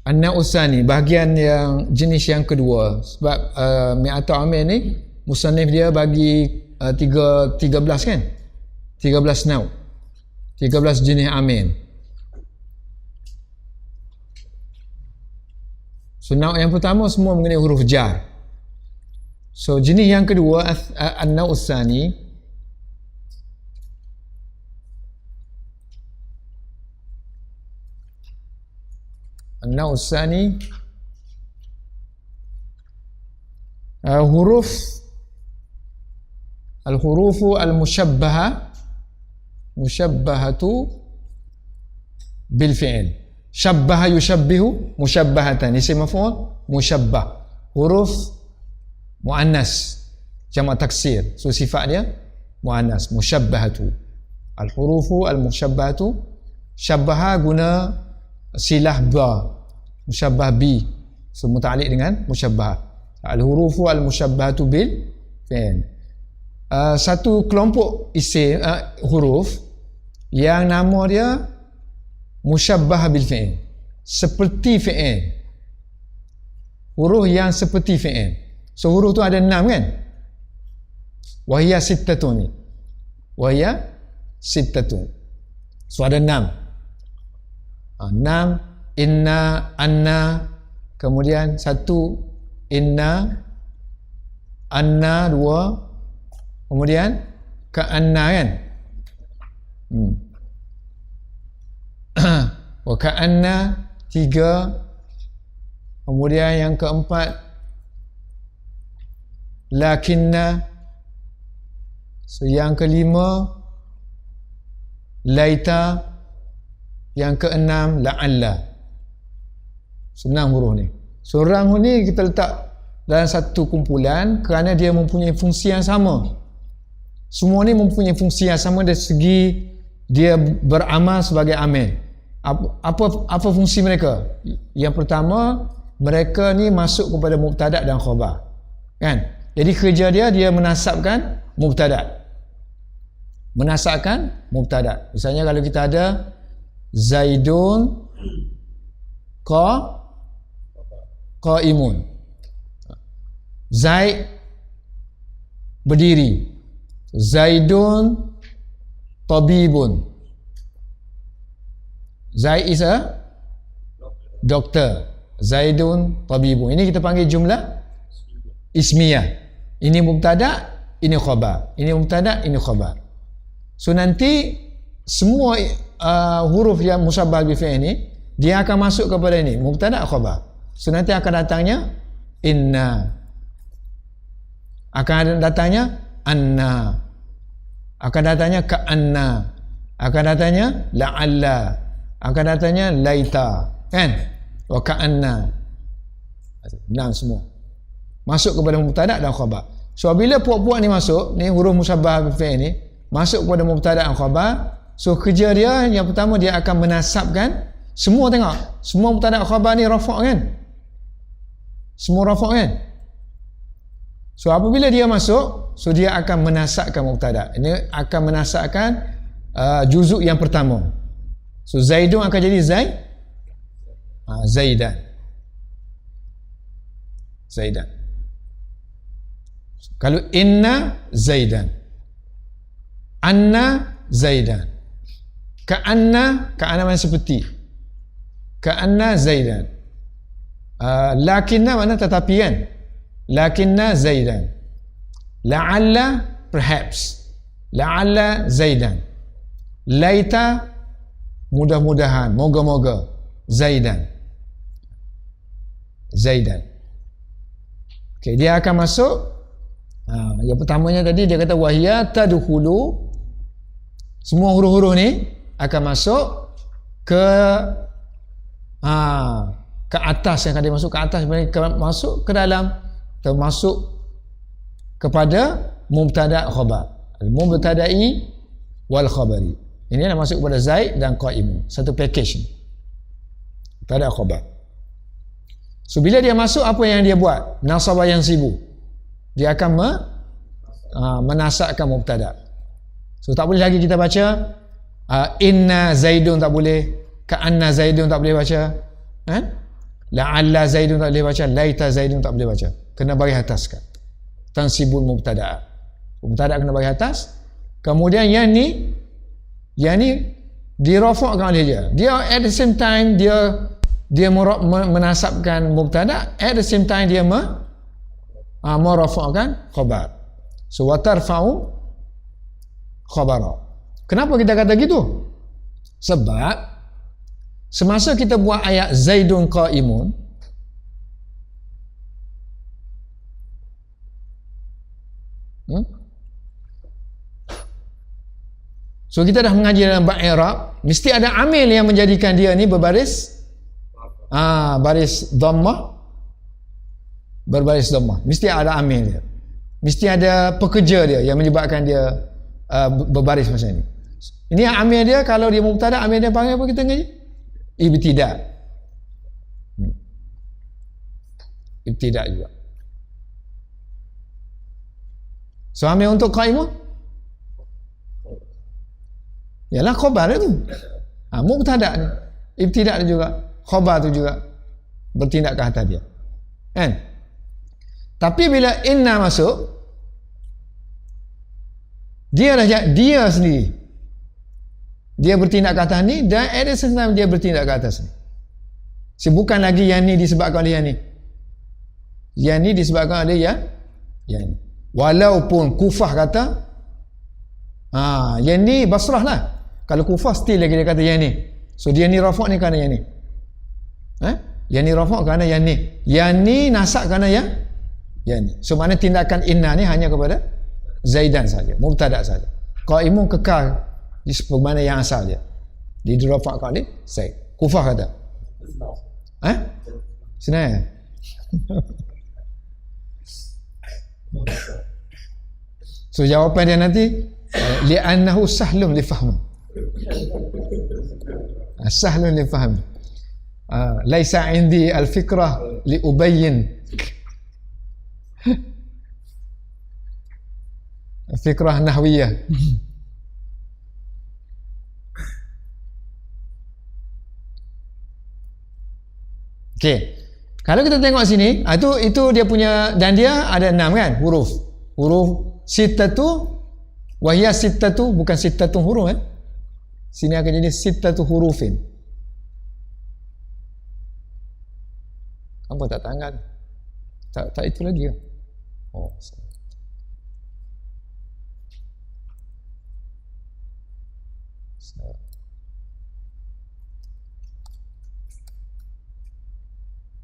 An-Nausani, bahagian yang jenis yang kedua. Sebab Mi'atu Amil ni musannif dia bagi 13 kan? 13 nau. 13 jenis amil. So nau yang pertama semua mengenai huruf jar. So jenis yang kedua An-Nausani, An-Nausani al-hurufu musyabbahatu bil fi'il. Syabbaha yushabbihu musyabbahatan, isim maf'ul musyabbah, huruf muannas jamak taksir, so sifat dia muannas, musyabbahatu. Al-hurufu al-musyabbahatu, syabbaha guna silah ba, musyabbah bi, so muta'alliq dengan musyabbah. Al-hurufu al-musyabbahatu bil fi'il. Satu kelompok isim huruf yang nama dia musyabbah bil fi'il, seperti fi'il, huruf yang seperti fi'il. So huruf tu ada 6 kan, wahia sittatun ni, wahia sittatun, so ada 6. 6 inna, anna, kemudian 1 inna, anna 2, kemudian ka'anna kan, wa ka'anna 3, kemudian yang keempat lakinna, so yang kelima laita, yang keenam la'alla. Senang huruf ni. So huruf ni kita letak dalam satu kumpulan kerana dia mempunyai fungsi yang sama. Semua ni mempunyai fungsi yang sama dari segi dia beramal sebagai amil. Apa fungsi mereka? Yang pertama, mereka ni masuk kepada mubtada' dan khabar. Kan? Jadi kerja dia menasabkan mubtada'. Menasabkan mubtada'. Misalnya kalau kita ada Zaidun qaimun. Zaid berdiri. Zaidun tabibun. Zaid is a doctor. Zaidun tabibun. Ini kita panggil jumlah ismiyah. Ini mubtada', ini khabar. Ini mubtada', ini khabar. So nanti semua huruf yang musyabbah bil fi'il ni dia akan masuk kepada ini mubtada' khabar. So nanti akan datangnya inna, akan datangnya anna, akan datangnya ka'anna, akan datangnya la'alla, akan datangnya laita, kan? Wa ka'anna. Enam semua masuk kepada mubtada' dan khabar. So bila puak-puak ni masuk, ni huruf musyabbah bil fi'il ni masuk kepada mubtada' dan khabar, so kerja dia yang pertama dia akan menasabkan semua. Tengok, semua mubtada' khabar ni rafa' kan? Semua rafa' kan? So apabila dia masuk, so dia akan menasabkan mubtada'. Ini akan menasabkan juzuk yang pertama. So Zaidun akan jadi Zaidan. Zaidan. Kalau inna Zaidan, anna Zaidan, ka'anna mana seperti, ka'anna Zaidan, lakinna mana tetapi kan, lakinna Zaidan, la'alla perhaps, la'alla Zaidan, laita mudah-mudahan, moga-moga, Zaidan. Okay, dia akan masuk. Yang pertamanya tadi dia kata wahya tadkhulu, semua huruf-huruf ni akan masuk ke atas, yang akan dia masuk ke atas, masuk ke dalam, termasuk kepada mubtada' khabar, al-mubtada'i wal khabari. Ini nak masuk kepada Zaid dan qaimun, satu package ni, mubtada' khabar. So bila dia masuk, apa yang dia buat? Nasabah yang sibuk, dia akan menasabkan mubtada'. So tak boleh lagi kita baca inna Zaidun, tak boleh, ka'anna Zaidun tak boleh baca, kan? La'alla Zaidun tak boleh baca, laita Zaidun tak boleh baca. Kena bagi ataskan. Tansibul mubtada'. Mubtada' kena bagi atas. Kemudian yang ni dirafa'kan oleh dia. Dia at the same time dia menasabkan mubtada', at the same time dia merafa'kan khabar. So wa tarfa'u khabara. Kenapa kita kata gitu? Sebab semasa kita buat ayat Zaidun qa'imun, so kita dah mengaji dalam bab i'rab, mesti ada amil yang menjadikan dia ni berbaris baris dhammah, berbaris dhammah. Mesti ada amil dia. Mesti ada pekerja dia yang menyebabkan dia berbaris macam ni. Ini amil dia, kalau dia mubtada, amil dia panggil apa kita ngaji? Ibtida'. Ibtida' juga. So amil untuk qa'imun ialah khabar itu. Mubtada' ni. Ibtida' juga. Khabar tu juga bertindak ke atas dia. Kan? Tapi bila inna masuk, dia sendiri. Dia bertindak ke atas ni, dan at the same time dia bertindak ke atas ni. Bukan lagi yang ni disebabkan oleh yang ni. Yang ni disebabkan oleh yang ni. Walaupun Kufah kata yang ni Basrah lah. Kalau Kufah still lagi dia kata yang ni. So dia ni rafa' ni kerana yang ni. Yang ni rafa' kerana yang ni. Yang ni nasab kerana yang ni. So mana tindakan inna ni hanya kepada Zaidan saja, mubtada' saja. Qa'imun kekal di sebagaimana yang asal dia. Dia dirafa'kan oleh Zaid. Kufah kata. Senang. So jawapan dia nanti li'annahu sahlun li fahm. Sahlun li fahm. Laisa indi al-fikrah li ubayyin. Fikrah nahwiyah. Okey. Kalau kita tengok sini, itu dia punya, dan dia ada 6 kan huruf. Huruf sittatu wa hiya sittatu, bukan sittatun huruf Sini akan jadi sittatu hurufin. Apa tak tangan? Tak itu lagi ke? Oh.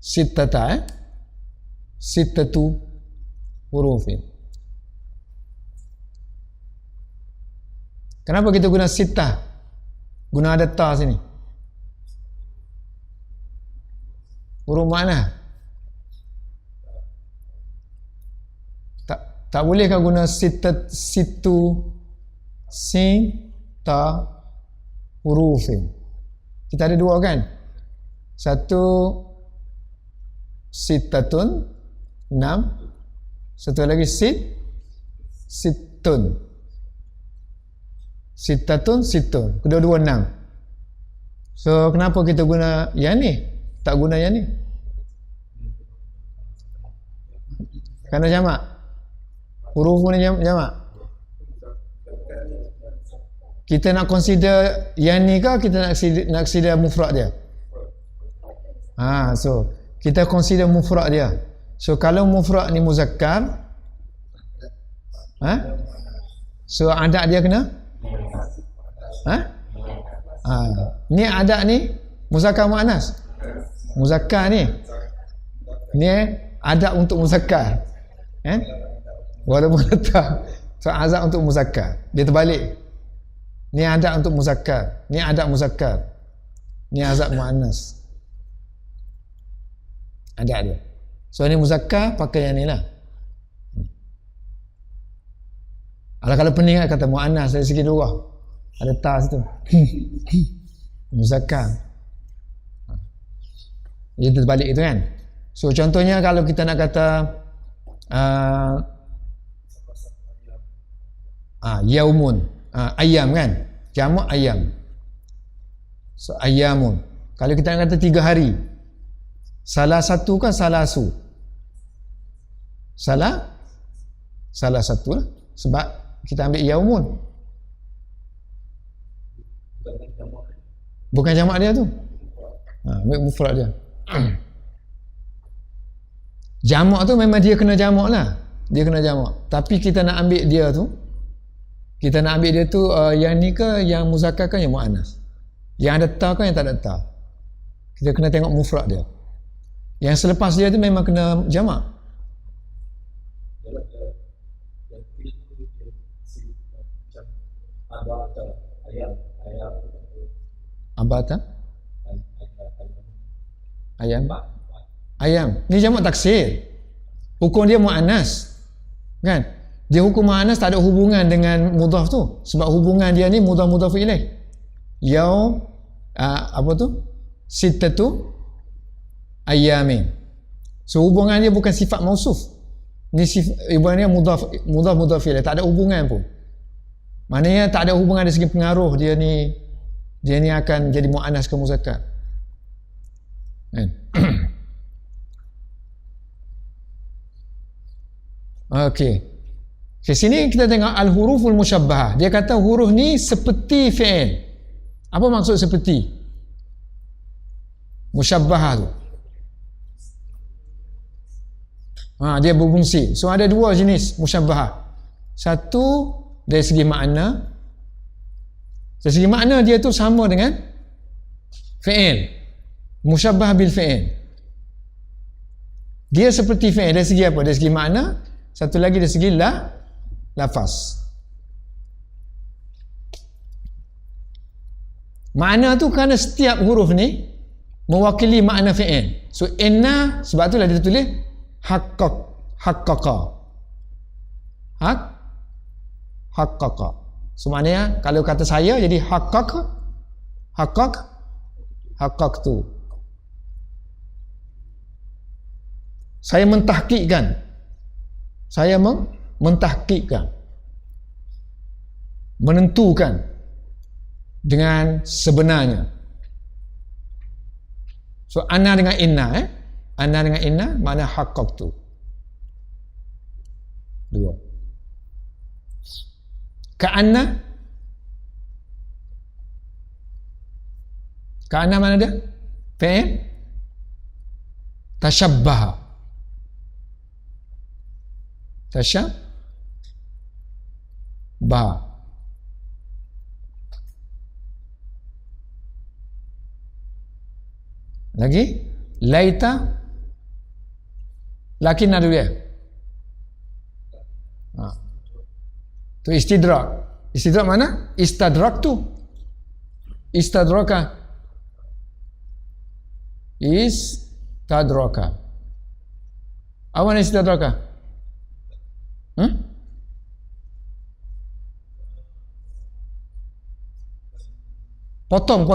Sittata sittatu hurufin. Kenapa kita guna sittah? Guna ada ta sini. Huruf mana? Tak bolehkah guna situ sin ta hurufin? Kita ada 2 kan? Satu sittatun 6, satu lagi sittun. Sittatun sittun, kedua-dua 6. So kenapa kita guna yang ni, tak guna yang ni? Kerana jamak. Huruf pun jamak. Kita nak consider yang ni ke kita nak consider mufrad dia? So kita consider mufrad dia. So kalau mufrad ni muzakkar, so adak dia kena ni adak ni muzakkar muannas. Muzakkar ni adak untuk muzakkar. Walaupun letak so azab untuk muzakkar, dia terbalik. Ni adak untuk muzakkar, ni adak muzakkar, ni azab muannas. Adak dia. So ni muzakkar, pakai yang ni lah. Kalau pening kan kata muannas dari segi lurah. Ada ta situ. Muzakkar. Dia terbalik itu kan. So contohnya kalau kita nak kata yaumun, ayam kan, jamak ayam. So ayamun. Kalau kita nak kata 3 hari, Salah satu kan salasu? Salah satu lah. Sebab kita ambil yaumun. Bukan jamak dia tu. Ambil mufrad dia. Jamak tu memang dia kena jamak lah. Dia kena jamak. Tapi kita nak ambil dia tu, yang ni ke, yang muzakkar kan, yang muannas. Yang ada ta kan, yang tak ada ta. Kita kena tengok mufrad dia. Yang selepas dia tu memang kena jamak. Abata? Ayam. Ni jamak taksir. Hukum dia muannas. Kan? Dia hukum muannas tak ada hubungan dengan mudhaf tu. Sebab hubungan dia ni mudhaf ilaih. Sittatu ayyamin. So hubungan dia bukan sifat mausuf. Ni hubungan dia mudhaf ilaih, tak ada hubungan pun. Maknanya tak ada hubungan dari segi pengaruh dia ni akan jadi muannas ke muzakkar. Kan? Okey. Di sini kita tengok al-huruful musyabbahah. Dia kata huruf ni seperti fi'il. Apa maksud seperti? Musyabbahah tu. Dia berfungsi. So ada dua jenis musyabbahah. Satu dari segi makna. Dari segi makna dia tu sama dengan fi'il. Musyabbah bil fi'il. Dia seperti fi'il dari segi apa? Dari segi makna. Satu lagi dari segi lafaz. Makna tu kerana setiap huruf ni mewakili makna fi'il. So inna, sebab itulah dia tulis haqqaqa. Haqqaqa. So maknanya kalau kata saya jadi haqqaqtu. Saya mentahqiqkan. Saya mentahqiqkan. Menentukan dengan sebenarnya. So ana dengan inna, ana dengan inna makna haqqaqtu. Dua. Ka'anna mana dia? Fi'il tashabbaha. Lagi laita lakin ada dia. Tu istidrak mana? Istadraka. Apa mana istadraka? Potong.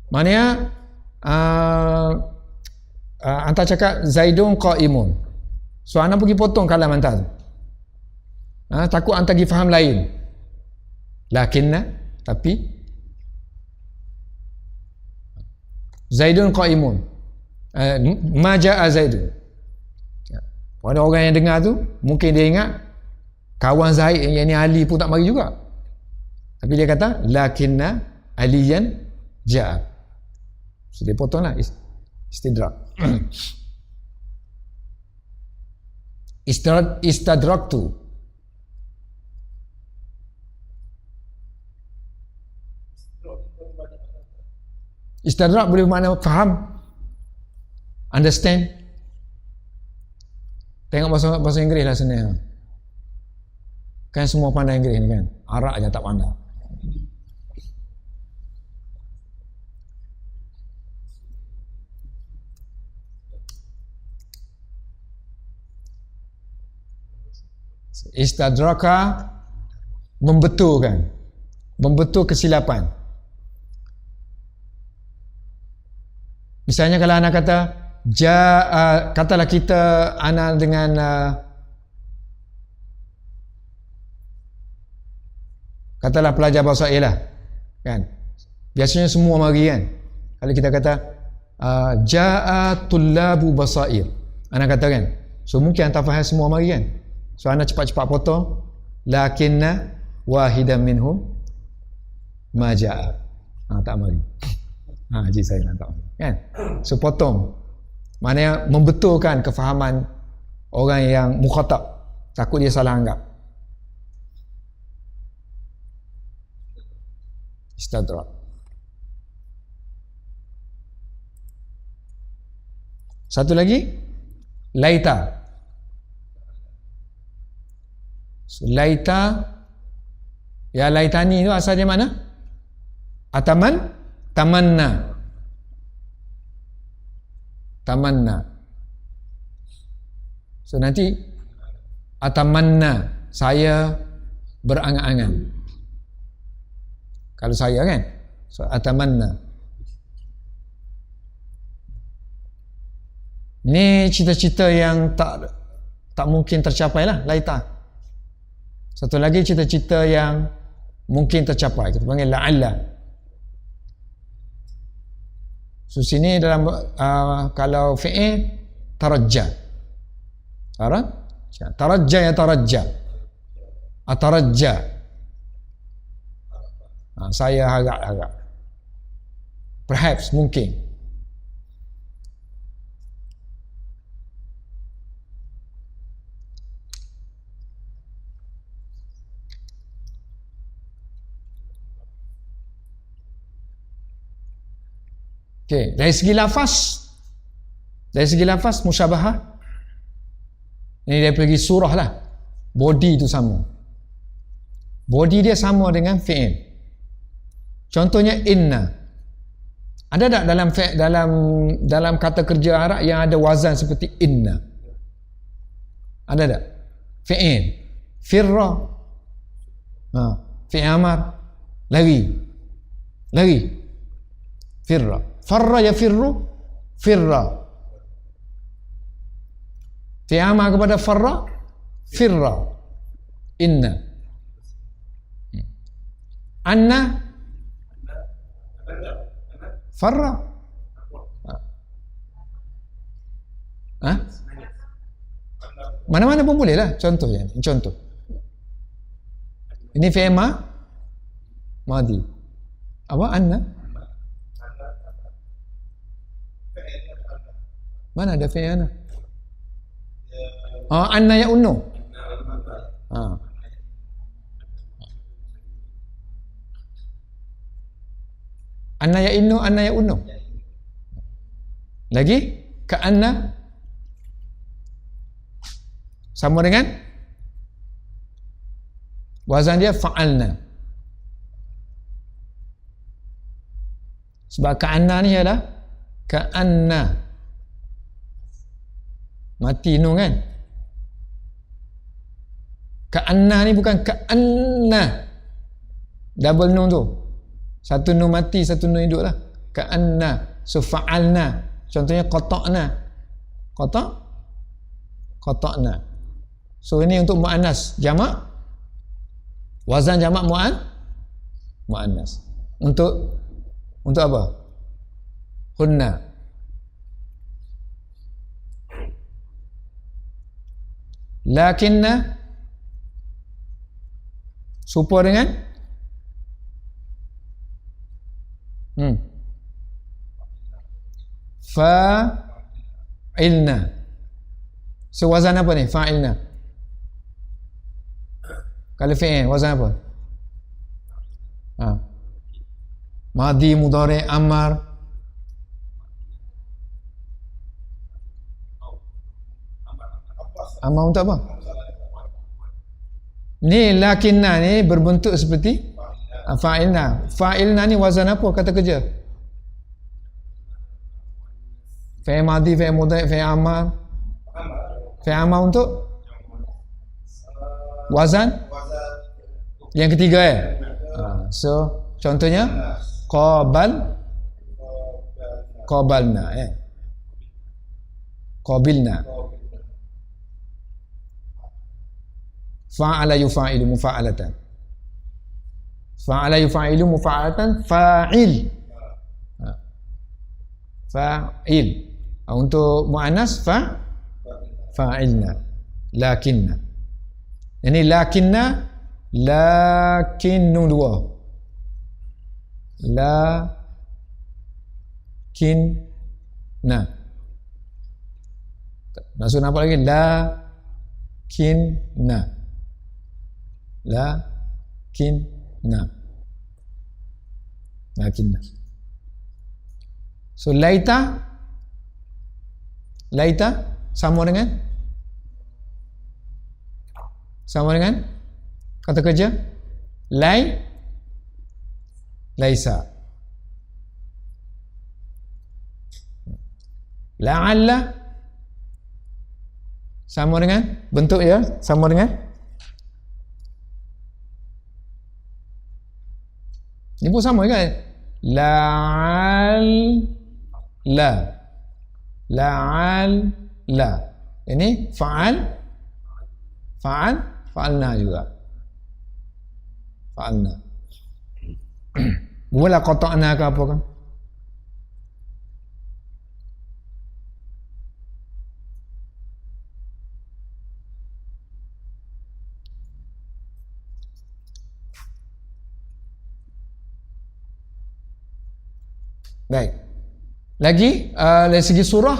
Maknanya anta cakap Zaidun qaimun. So ana pergi potong kalam anta tu. Takut anta pergi faham lain. Lakinna, tapi Zaidun qaimun. Ma jaa Zaidun. Ada orang yang dengar tu mungkin dia ingat kawan Zaid yang ni Ali pun tak mari juga. Tapi dia kata lakinna aliyan jaa. So dia potonglah istidrak. Istadraktu. Istadrak boleh bermakna faham, understand. Tengok bahasa Inggeris lah senang. Kan semua pandai Inggeris ni kan. Arab je tak pandai. Istadraka membetulkan. Membetul kesilapan. Misalnya kalau anak kata katalah kita anak dengan katalah pelajar bahasa A lah kan, biasanya semua mari kan. Kalau kita kata Ja'a tullabu basair. Anak kata kan, so mungkin anda faham semua mari kan, so anda cepat-cepat potong lakinna wahidan minhum ma ja'a. Tak mari. Haji saya nak tak mari kan, so potong, maknanya membetulkan kefahaman orang yang mukhatab, takut dia salah anggap. Istadrak. Satu lagi, laita. Laita, ya laitani itu asalnya mana? Tamanna. So nanti atamanna, saya berangan-angan. Kalau saya kan, so atamanna. Ni cita-cita yang tak mungkin tercapai lah, laita. Satu lagi cita-cita yang mungkin tercapai, kita panggil la'alla. So sini dalam kalau fi'il tarajja. Tarajja ya tarajja. Atarajja. Saya harap. Perhaps, mungkin. Okey, dari segi lafaz musyabahah. Ini dari segi surah lah. Body itu sama. Body dia sama dengan fi'il. Contohnya inna. Ada tak dalam kata kerja Arab yang ada wazan seperti inna? Ada tak? Fi'il. Firra. Fi'il amar. Lari. Firra. Farra yafirru, firra. Fi'ama kepada farra, firra. Inna. Anna, farra. Mana-mana pun boleh lah. Contoh. Ini fi'ma madi. Apa? Anna. Mana ada fi'il ana? Anna ya unnu. Anna ya innu, anna ya unnu. Lagi ka anna sama dengan wazan dia fa'alna. Sebab ka anna ni adalah ka anna mati nun kan. Ka'anna ni bukan ka'anna double nun tu, satu nun mati, satu nun hidup lah. Ka'anna. So fa'alna, contohnya qata'na. Qata'na. So ini untuk mu'annas jamak, wazan jamak mu'annas. Untuk apa? Hunna. Lakinna serupa dengan fa'ilna. So wazan apa ni? Fa'ilna. Kalau fi'il wazan apa? Madi, mudhari', amar. Amar untuk apa? Ni lakinna ni berbentuk seperti fa'ilna. Fa'ilna ni wazan apa kata kerja? Fi'il madi, fi'il mudhari', fi'il amar. Fi'il amar untuk wazan yang ketiga so contohnya qabalna qabilna. Fa'ala yufa'ilu mufa'alatan. Fa'ala yufa'ilu mufa'alatan fa'il. fa'il. Untuk muannas fa'ilna. Lakinna. Ini lakinna, lakin nun dua. Lakinna. Maksud apa lagi? Lakinna. Lakinna. Lakinna. So laita sama dengan kata kerja laisa. La'alla sama dengan bentuk ya, sama dengan ini pun sama kan? La'alla. Ini fa'alna juga. Fa'alna. Mula qata'na ke apa kan? Baik. Lagi dari segi surah,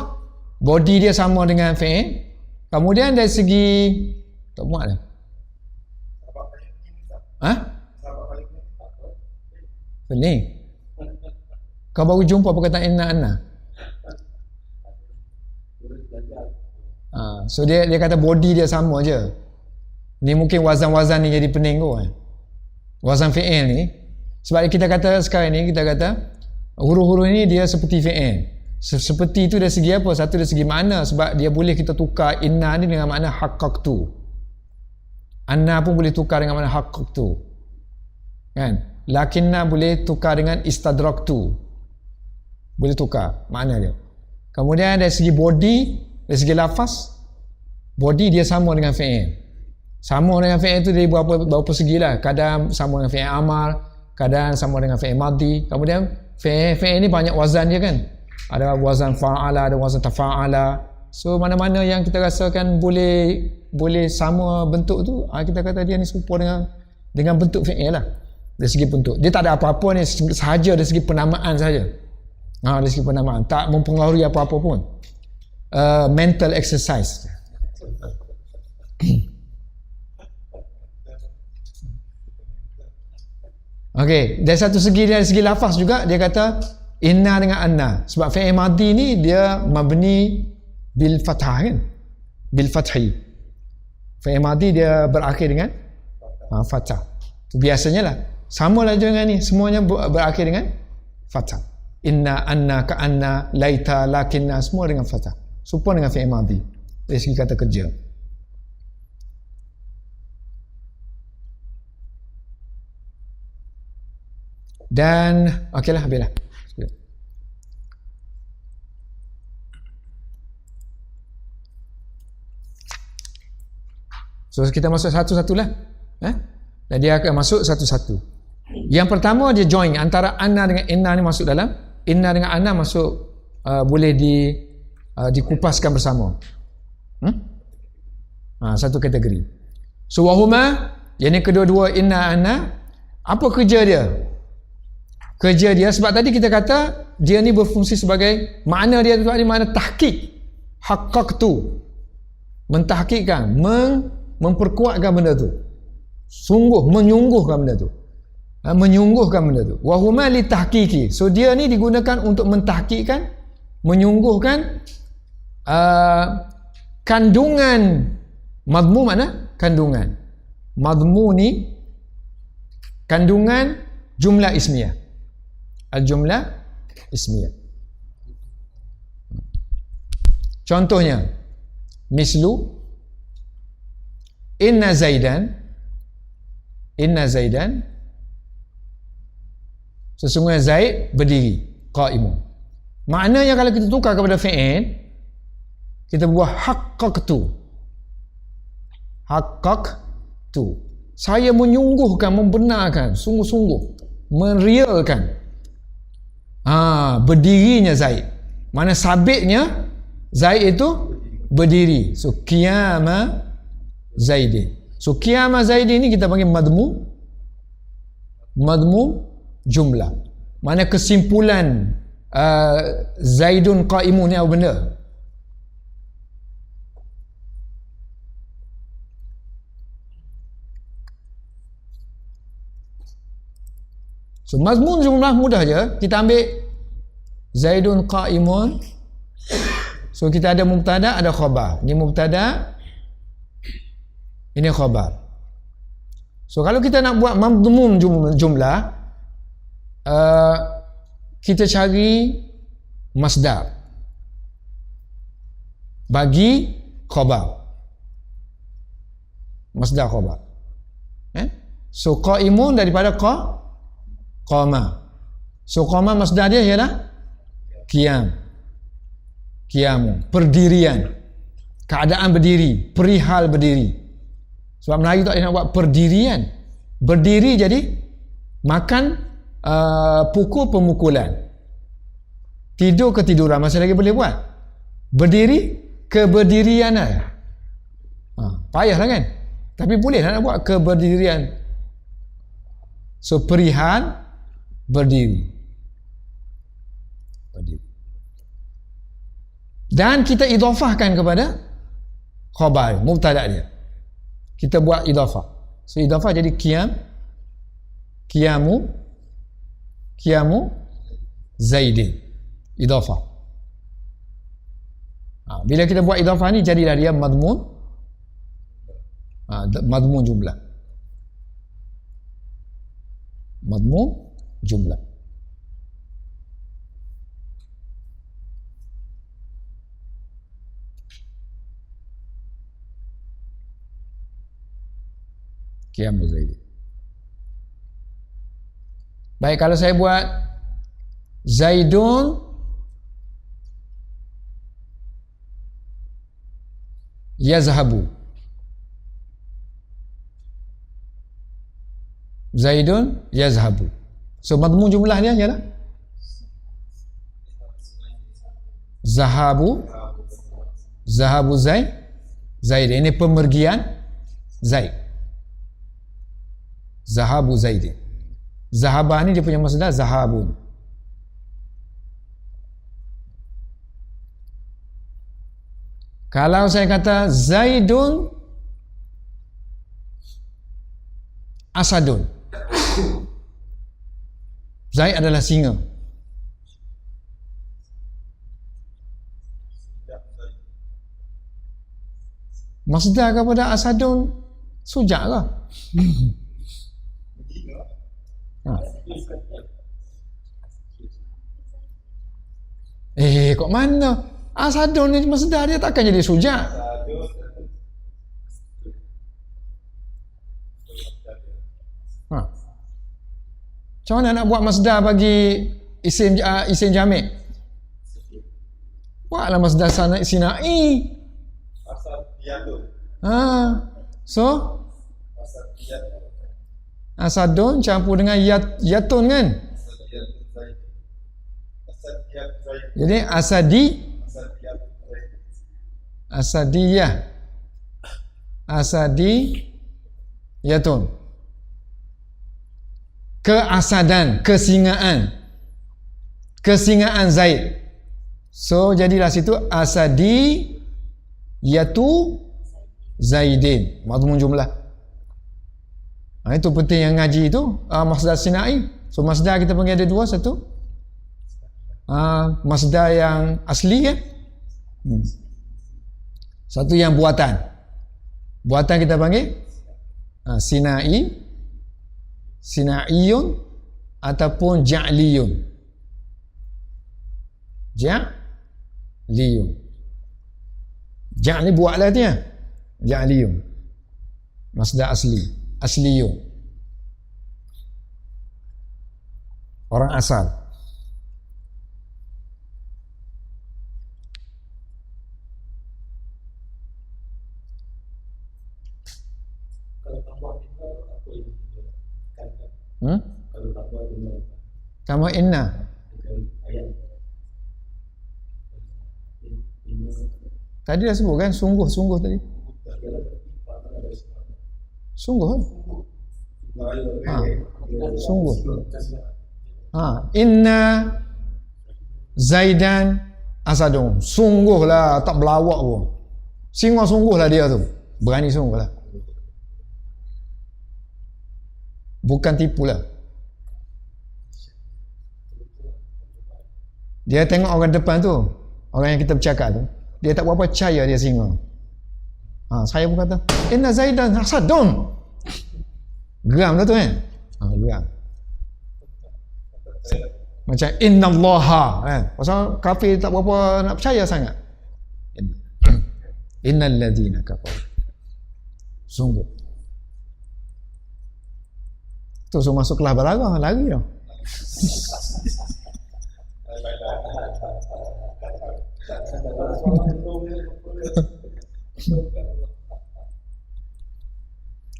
body dia sama dengan fi'il. Kemudian dari segi tak muat lah. Pening. Kau baru jumpa perkataan inna anna. So dia kata body dia sama je. Ni mungkin wazan-wazan ni jadi pening kot. Wazan fi'il ni. Sebab kita kata sekarang ni, kita kata huruf-huruf ni dia seperti fi'il. Seperti itu dari segi apa? Satu dari segi makna, sebab dia boleh kita tukar inna ni dengan makna haqqaqtu. Anna pun boleh tukar dengan makna haqqaqtu. Kan? Lakinna boleh tukar dengan istadraktu. Boleh tukar makna dia. Kemudian dari segi body, dari segi lafaz, body dia sama dengan fi'il. Sama dengan fi'il tu dari berapa segi lah. Kadang sama dengan fi'il amar, kadang sama dengan fi'il madhi. Kemudian fi'il ni banyak wazan dia kan. Ada wazan fa'ala, ada wazan tafa'ala. So mana-mana yang kita rasakan boleh sama bentuk tu, kita kata dia ni serupa dengan bentuk fi'il lah. Dari segi bentuk. Dia tak ada apa-apa ni, sahaja dari segi penamaan saja. Dari segi penamaan. Tak mempengaruhi apa-apa pun. Mental exercise. Okey, dari satu segi, dari segi lafaz juga dia kata inna dengan anna. Sebab fi'il madhi ni dia mabni bil fathah kan? Bil fathi. Fi'il madhi dia berakhir dengan fathah. Itu biasanya lah. Sama lah dengan ni, semuanya berakhir dengan fathah. Inna, anna, ka'anna, laita, lakinna, semua dengan fathah. Serupa dengan fi'il madhi dari segi kata kerja. Dan okeylah, habislah. So kita masuk satu-satulah. Dan dia akan masuk satu-satu. Yang pertama dia join antara anna dengan inna ni masuk dalam. Inna dengan anna masuk boleh dikupaskan bersama. Satu kategori. So wahuma, yang kedua-dua inna anna, apa kerja dia? Kerja dia, sebab tadi kita kata dia ni berfungsi sebagai, makna dia tu ada makna tahqiq, haqqaqtu, mentahqiqkan, memperkuatkan benda tu, sungguh, menyungguhkan benda tu, menyungguhkan benda tu. Wahuma li tahqiqi. So dia ni digunakan untuk mentahqiqkan, menyungguhkan kandungan madmu. Mana kandungan madmu ni? Kandungan jumlah ismiyah, al-jumlah ismiyah. Contohnya mislu inna zaidan, sesungguhnya Zaid berdiri, qaimun. Maknanya kalau kita tukar kepada fi'il, kita buat haqqaqtu, saya menyungguhkan, membenarkan, sungguh-sungguh, merealkan berdirinya Zaid. Mana sabitnya Zaid itu berdiri. So qiyama Zaidin. So qiyama Zaidin ni kita panggil madmum jumlah. Mana kesimpulan Zaidun qaimun ni apa benda? So mazmun jumlah mudah je. Kita ambil Zaidun qaimun. So kita ada mubtada, ada khabar. Ini mubtada, ini khabar. So kalau kita nak buat mazmun jumlah, kita cari masdar bagi khabar. Masdar khabar. So qaimun daripada qama. So qama masdar dia ialah qiyamu, perdirian, keadaan berdiri, perihal berdiri. Sebab Melayu tak nak buat perdirian, berdiri jadi makan, pukul pemukulan, tidur ketiduran, masih lagi boleh buat. Berdiri keberdirian lah. Payahlah kan, tapi boleh nak buat keberdirian. So perihal berdiri. Dan kita idhafahkan kepada khabar, mubtada dia. Kita buat idhafah. So idhafah jadi qiyamu Zaidin. Idhafah. Bila kita buat idhafah ni jadilah dia madmun jumlah. Madmun jumlah. Qiyamu Zaidin. Baik, kalau saya buat Zaidun yazhabu. Zaidun yazhabu. So madmun jumlah dia ialah zahabu Zaid. Ini pemergian Zaid. Zahabu Zaidin. Zahaba ni dia punya masdar zahabun. Kalau saya kata Zaidun asadun, Zaid adalah singa. Masdar kepada asadun sujak lah. Kok mana? Asadun ni masdar dia takkan jadi sujak. Macam mana nak buat masdar bagi isim jamik? Buatlah masdar sinai. So asadun campur dengan yatun kan? Jadi asadiyatun. Keasadan, kesingaan Zaid. So jadilah situ asadiyatu Zaidin, madmun jumlah. Itu penting yang ngaji itu, masdar sinai. So masdar kita panggil ada dua, satu masdar yang asli kan, satu yang buatan kita panggil sinaiyun ataupun ja'liyun. Ja'li buatlah dia, ja'liyun masdar asliyun, orang asal. Kamu inna Tadi dah sebut kan, sungguh tadi. Sungguh kan? Sungguh. Inna Zaidan asadun. Sungguhlah, tak berlawak pun. Singa sungguhlah dia tu. Berani sungguhlah. Bukan tipulah. Dia tengok orang depan tu, orang yang kita bercakap tu, dia tak berapa percaya dia singa. Saya pun kata, Inna Zaidan asadun. Geram lah tu kan? Geram. Macam Inna Allaha kan? Pasal kafir tak berapa nak percaya sangat. Innal ladzina kafaru. Sungguh. Tu suruh masuk kelas balaghah, lari tau.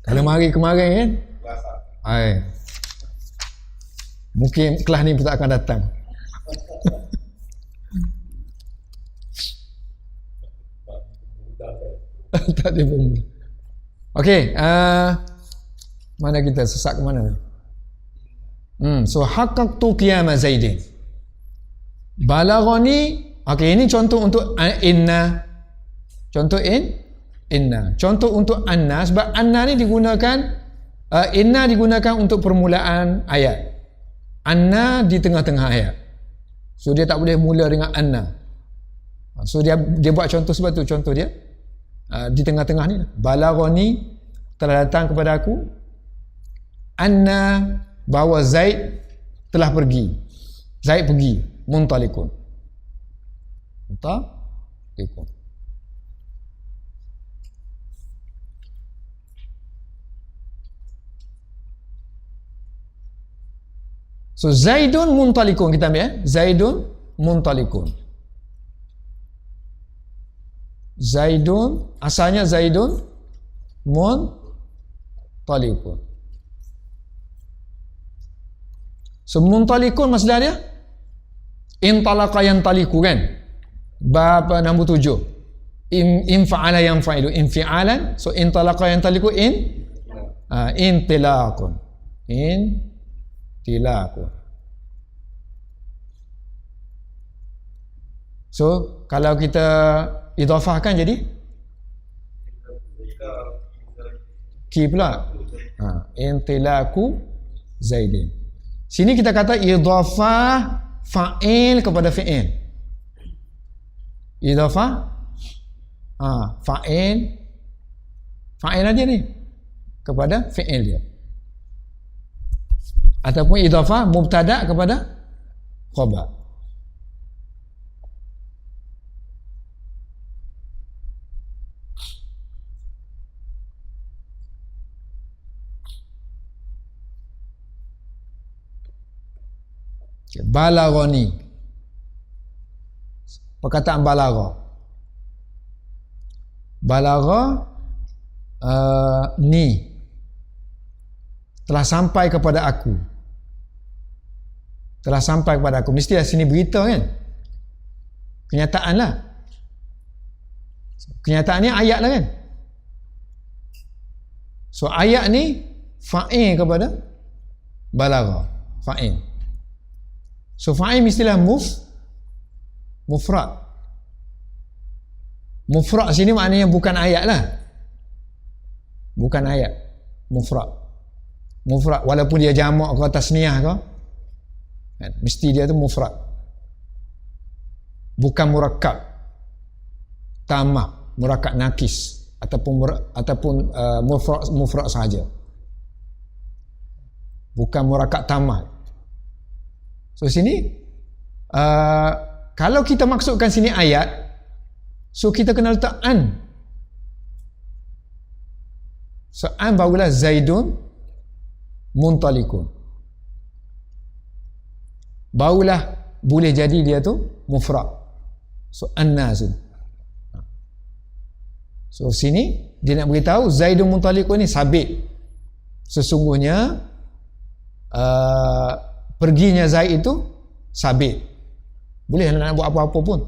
Kalau mari kemarin kan, mungkin kelas ni pun tak akan datang. Tak ada pun. Okey, mana kita sesak ke mana? So haqqaqtu qiyama Zaidin. Balaghani. Okey, ini contoh untuk inna. Contoh inna. Contoh untuk anna, sebab anna ni digunakan, inna digunakan untuk permulaan ayat. Anna di tengah-tengah ayat. So dia tak boleh mula dengan anna. So dia buat contoh, sebab tu contoh dia di tengah-tengah ni. Balaghani, telah datang kepada aku, anna, bahawa Zaid telah pergi. Zaid pergi, muntalikun. So Zaidun muntalikun, kita ambil Zaidun muntalikun. Zaidun, asalnya Zaidun muntalikun. So muntalikun maksudnya dia intalaqa yantaliku kan, bab nombor 7. Infa'ala yanfa'ilu infi'alan. So intalaqa yantaliku intilaqun. Intilaqun. So kalau kita idhafahkan jadi ki pula. Intilaqu Zaidin. Sini kita kata idhafah fa'il kepada fi'il. Idhafah fa'il aja ni kepada fi'il dia, ataupun idhafah mubtada kepada khabar. Balaghani, perkataan balagha ni telah sampai kepada aku. Telah sampai kepada aku, mesti sini berita kan, kenyataan lah. Kenyataan ni ayat lah kan. So ayat ni fa'il kepada balagha, fa'il. So fa'il mestilah mufrad. Mufrad sini maknanya bukan ayat lah. Bukan ayat. Mufrad. Walaupun dia jamak ke tasniyah ke, mesti dia tu mufrad. Bukan murakkab. Tamak, murakkab nakis ataupun mufrad sahaja. Bukan murakkab tamak. So sini kalau kita maksudkan sini ayat, so kita kena letak an. So an barulah Zaidun muntalikun, barulah boleh jadi dia tu mufrad. So anna sini. So sini dia nak beritahu Zaidun muntalikun ni sabit. Sesungguhnya perginya Zaid itu sabit. Boleh nak buat apa-apa pun.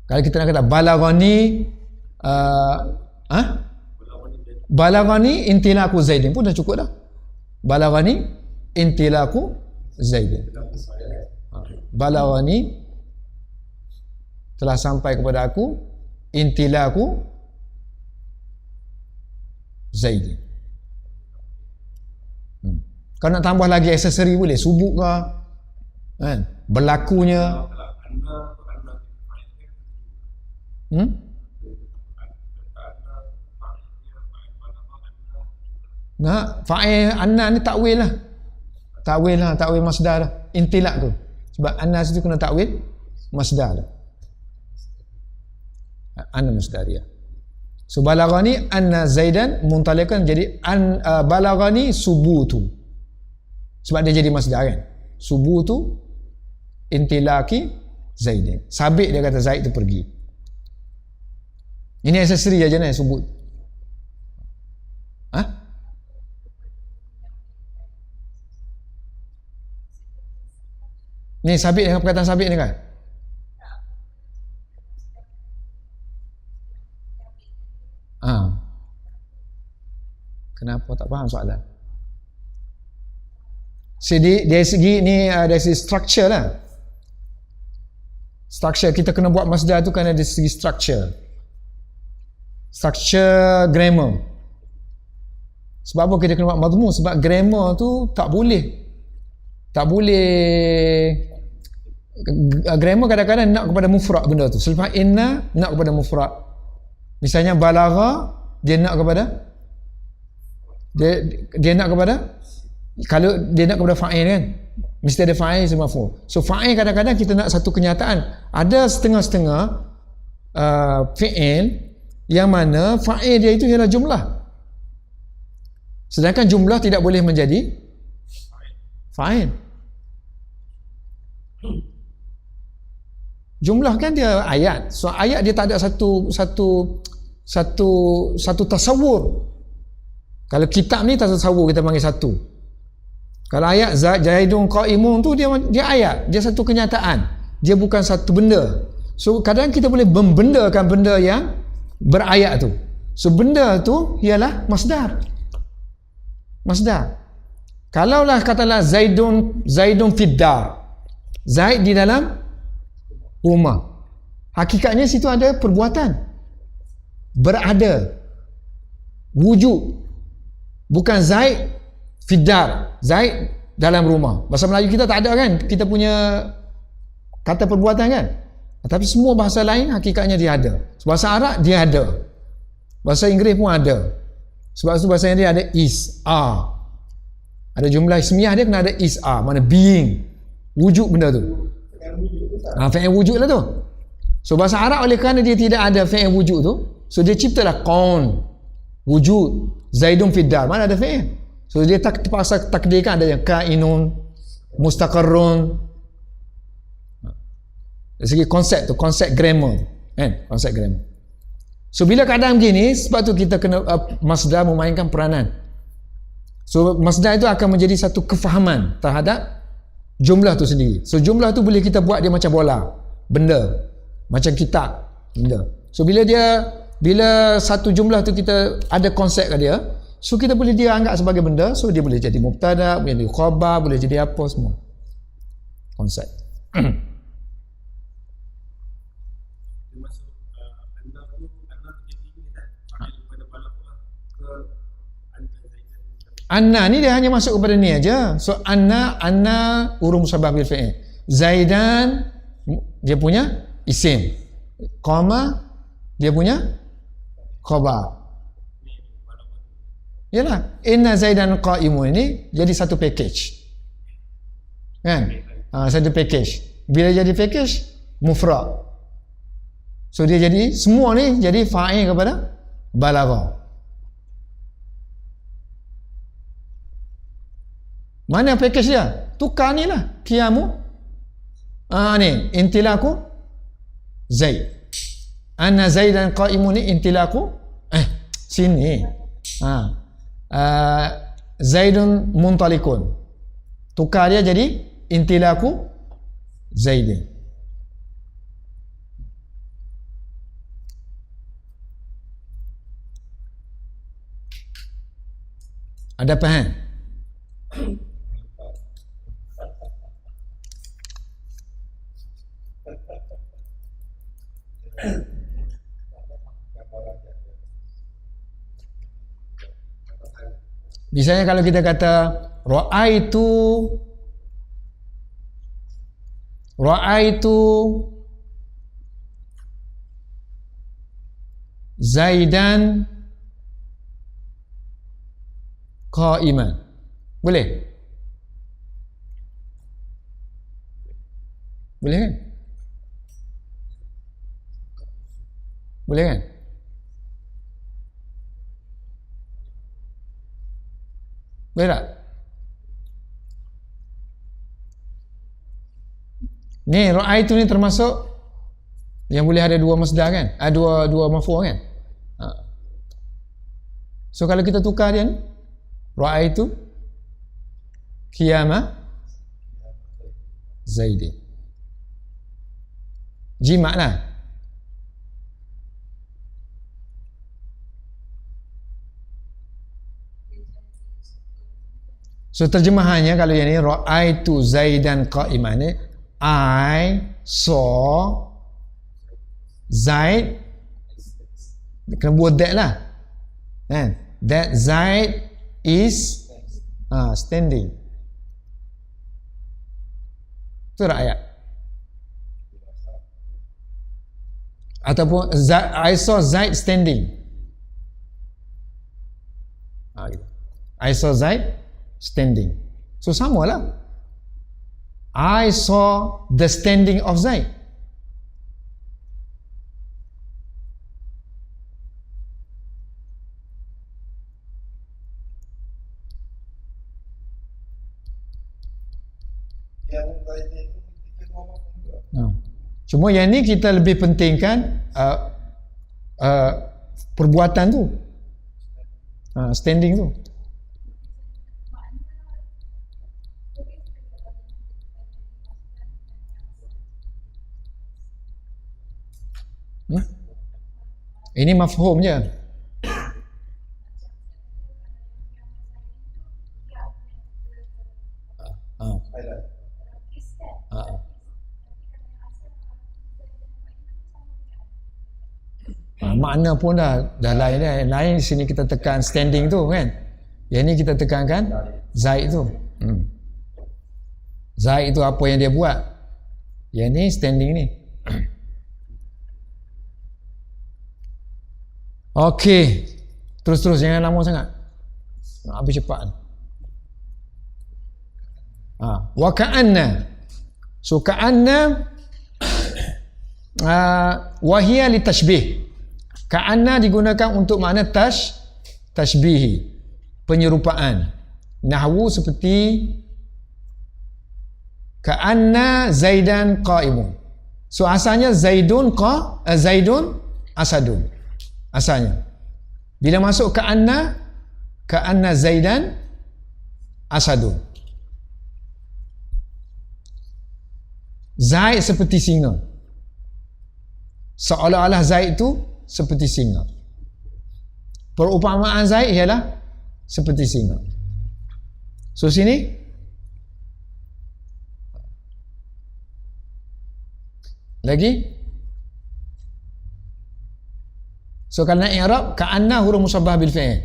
Kalau kita nak kata balaghani balaghani intilaku Zaidin pun dah cukup dah. Balaghani intilaku Zaidin. Balaghani telah sampai kepada aku intilaku Zaidin. Kalau nak tambah lagi aksesori boleh, subuk ke kan, berlakunya Nah, fa'il anna ni takwil lah. Takwil masdar lah. Intilak tu. Sebab anna situ kena takwil masdar lah. Anna masdariyah. So balaghani anna Zaidan muntalikan jadi balaghani subutu. Sebab dia jadi masdar kan. Subutu intilaki Zaidin. Sabit dia kata Zaid tu pergi. Ini aksesori aja ni subut. Ni sabit dengan perkataan sabit ni kan? Kenapa tak faham soalan? Jadi dari segi ni dari segi structure lah. Structure kita kena buat masdar tu kerana dari segi structure. Structure grammar. Sebab apa kita kena buat mazmum? Sebab grammar tu tak boleh grammar kadang-kadang nak kepada mufrad benda tu. Selepas inna nak kepada mufrad. Misalnya balagha dia nak kepada dia nak kepada, kalau dia nak kepada fa'il kan, mesti ada fa'il sama maf'ul. So fa'il kadang-kadang kita nak satu kenyataan. Ada setengah-setengah fi'il yang mana fa'il dia itu ialah jumlah. Sedangkan jumlah tidak boleh menjadi fa'il. Jumlah kan dia ayat. So ayat dia tak ada satu tasawur. Kalau kitab ni tak tasawur, kita panggil satu. Kalau ayat Zaidun qa'imun tu dia ayat, dia satu kenyataan. Dia bukan satu benda. So kadang kita boleh membendakan benda yang berayat tu. So benda tu ialah masdar. Kalaulah katalah Zaidun fiddar. Zaid di dalam rumah. Hakikatnya situ ada perbuatan. Berada. Wujud. Bukan Zaid fiddar. Zaid dalam rumah. Bahasa Melayu kita tak ada kan? Kita punya kata perbuatan kan? Tapi semua bahasa lain hakikatnya dia ada. Bahasa Arab dia ada. Bahasa Inggeris pun ada. Sebab itu bahasa Inggeris ada is, are. Ada jumlah ismiyah dia kena ada is, are. Mana being. Wujud benda tu. Fi'il wujud lah tu. So bahasa Arab oleh kerana dia tidak ada fi'il wujud tu, so dia ciptalah qaun. Wujud. Zaidun fiddar. Mana ada fi'il? So dia terpaksa takdirkan ada yang kainun, mustaqarrun. Dari segi konsep tu, konsep grammar kan? Konsep grammar. So bila keadaan begini, sebab tu kita kena masdar memainkan peranan. So masdar itu akan menjadi satu kefahaman terhadap jumlah tu sendiri. So jumlah tu boleh kita buat dia macam bola, benda, macam kitab, benda. So bila satu jumlah tu kita ada konsep kat dia, so kita boleh dia anggap sebagai benda. So dia boleh jadi mubtada, boleh jadi khabar, boleh jadi apa semua. Konsep. Anna ni dia hanya masuk kepada ni aja. So anna urung musabah bil fi'il. Zaidan dia punya isim. Qama dia punya khabar. Yalah, inna Zaidan qa'imun ini jadi satu package. Kan? Satu package. Bila jadi package mufrad. So dia jadi semua ni jadi fa'il kepada balagha. Mana package dia? Tukar ni lah. Qiyamu. Ni. Intilaku Zaid. Anna Zaidan qa'imun ni intilaku. Sini. Zaidun muntalikun. Tukar dia jadi intilaku Zaidin. Ada faham? Misalnya kalau kita kata Ra'aitu Zaidan qa'iman. Boleh? Boleh kan? Boleh kan? Boleh tak? Ni ra'aitu ni termasuk yang boleh ada dua masdar kan? Dua maf'ul kan? So kalau kita tukar dia ni, ra'aitu qiyama Zaidin. Jimat lah. So terjemahannya kalau yang ni ra'aitu Zaidan qa'iman ni, I saw Zaid, kena buat that lah kan, that Zaid is standing. Itu ayat. Ataupun I saw Zaid standing. Gitu. I saw Zaid standing. So sama lah. I saw the standing of Zaid. Cuma yang ni kita lebih pentingkan perbuatan tu, standing tu. Ini mafhum je. Makna pun dah lain dah. Lain sini kita tekan standing tu kan. Yang ni kita tekankan Zaid tu. Zaid tu apa yang dia buat. Yang ni standing ni. Okey. Terus jangan lama sangat. Habis cepat. Wa ka'anna. So ka'anna wa hiya li tashbih. Ka'anna digunakan untuk makna tashbihi, penyerupaan. Nahwu seperti ka'anna Zaidan qa'imun. So asalnya Zaidun asadun. Asalnya. Bila masuk ka'anna Zaidan asadun. Zaid seperti singa. Seolah-olah Zaid itu seperti singa. Perumpamaan Zaid ialah seperti singa. So sini lagi. So kalau nak i'rab, ka'anna huruf musyabbah bil fi'il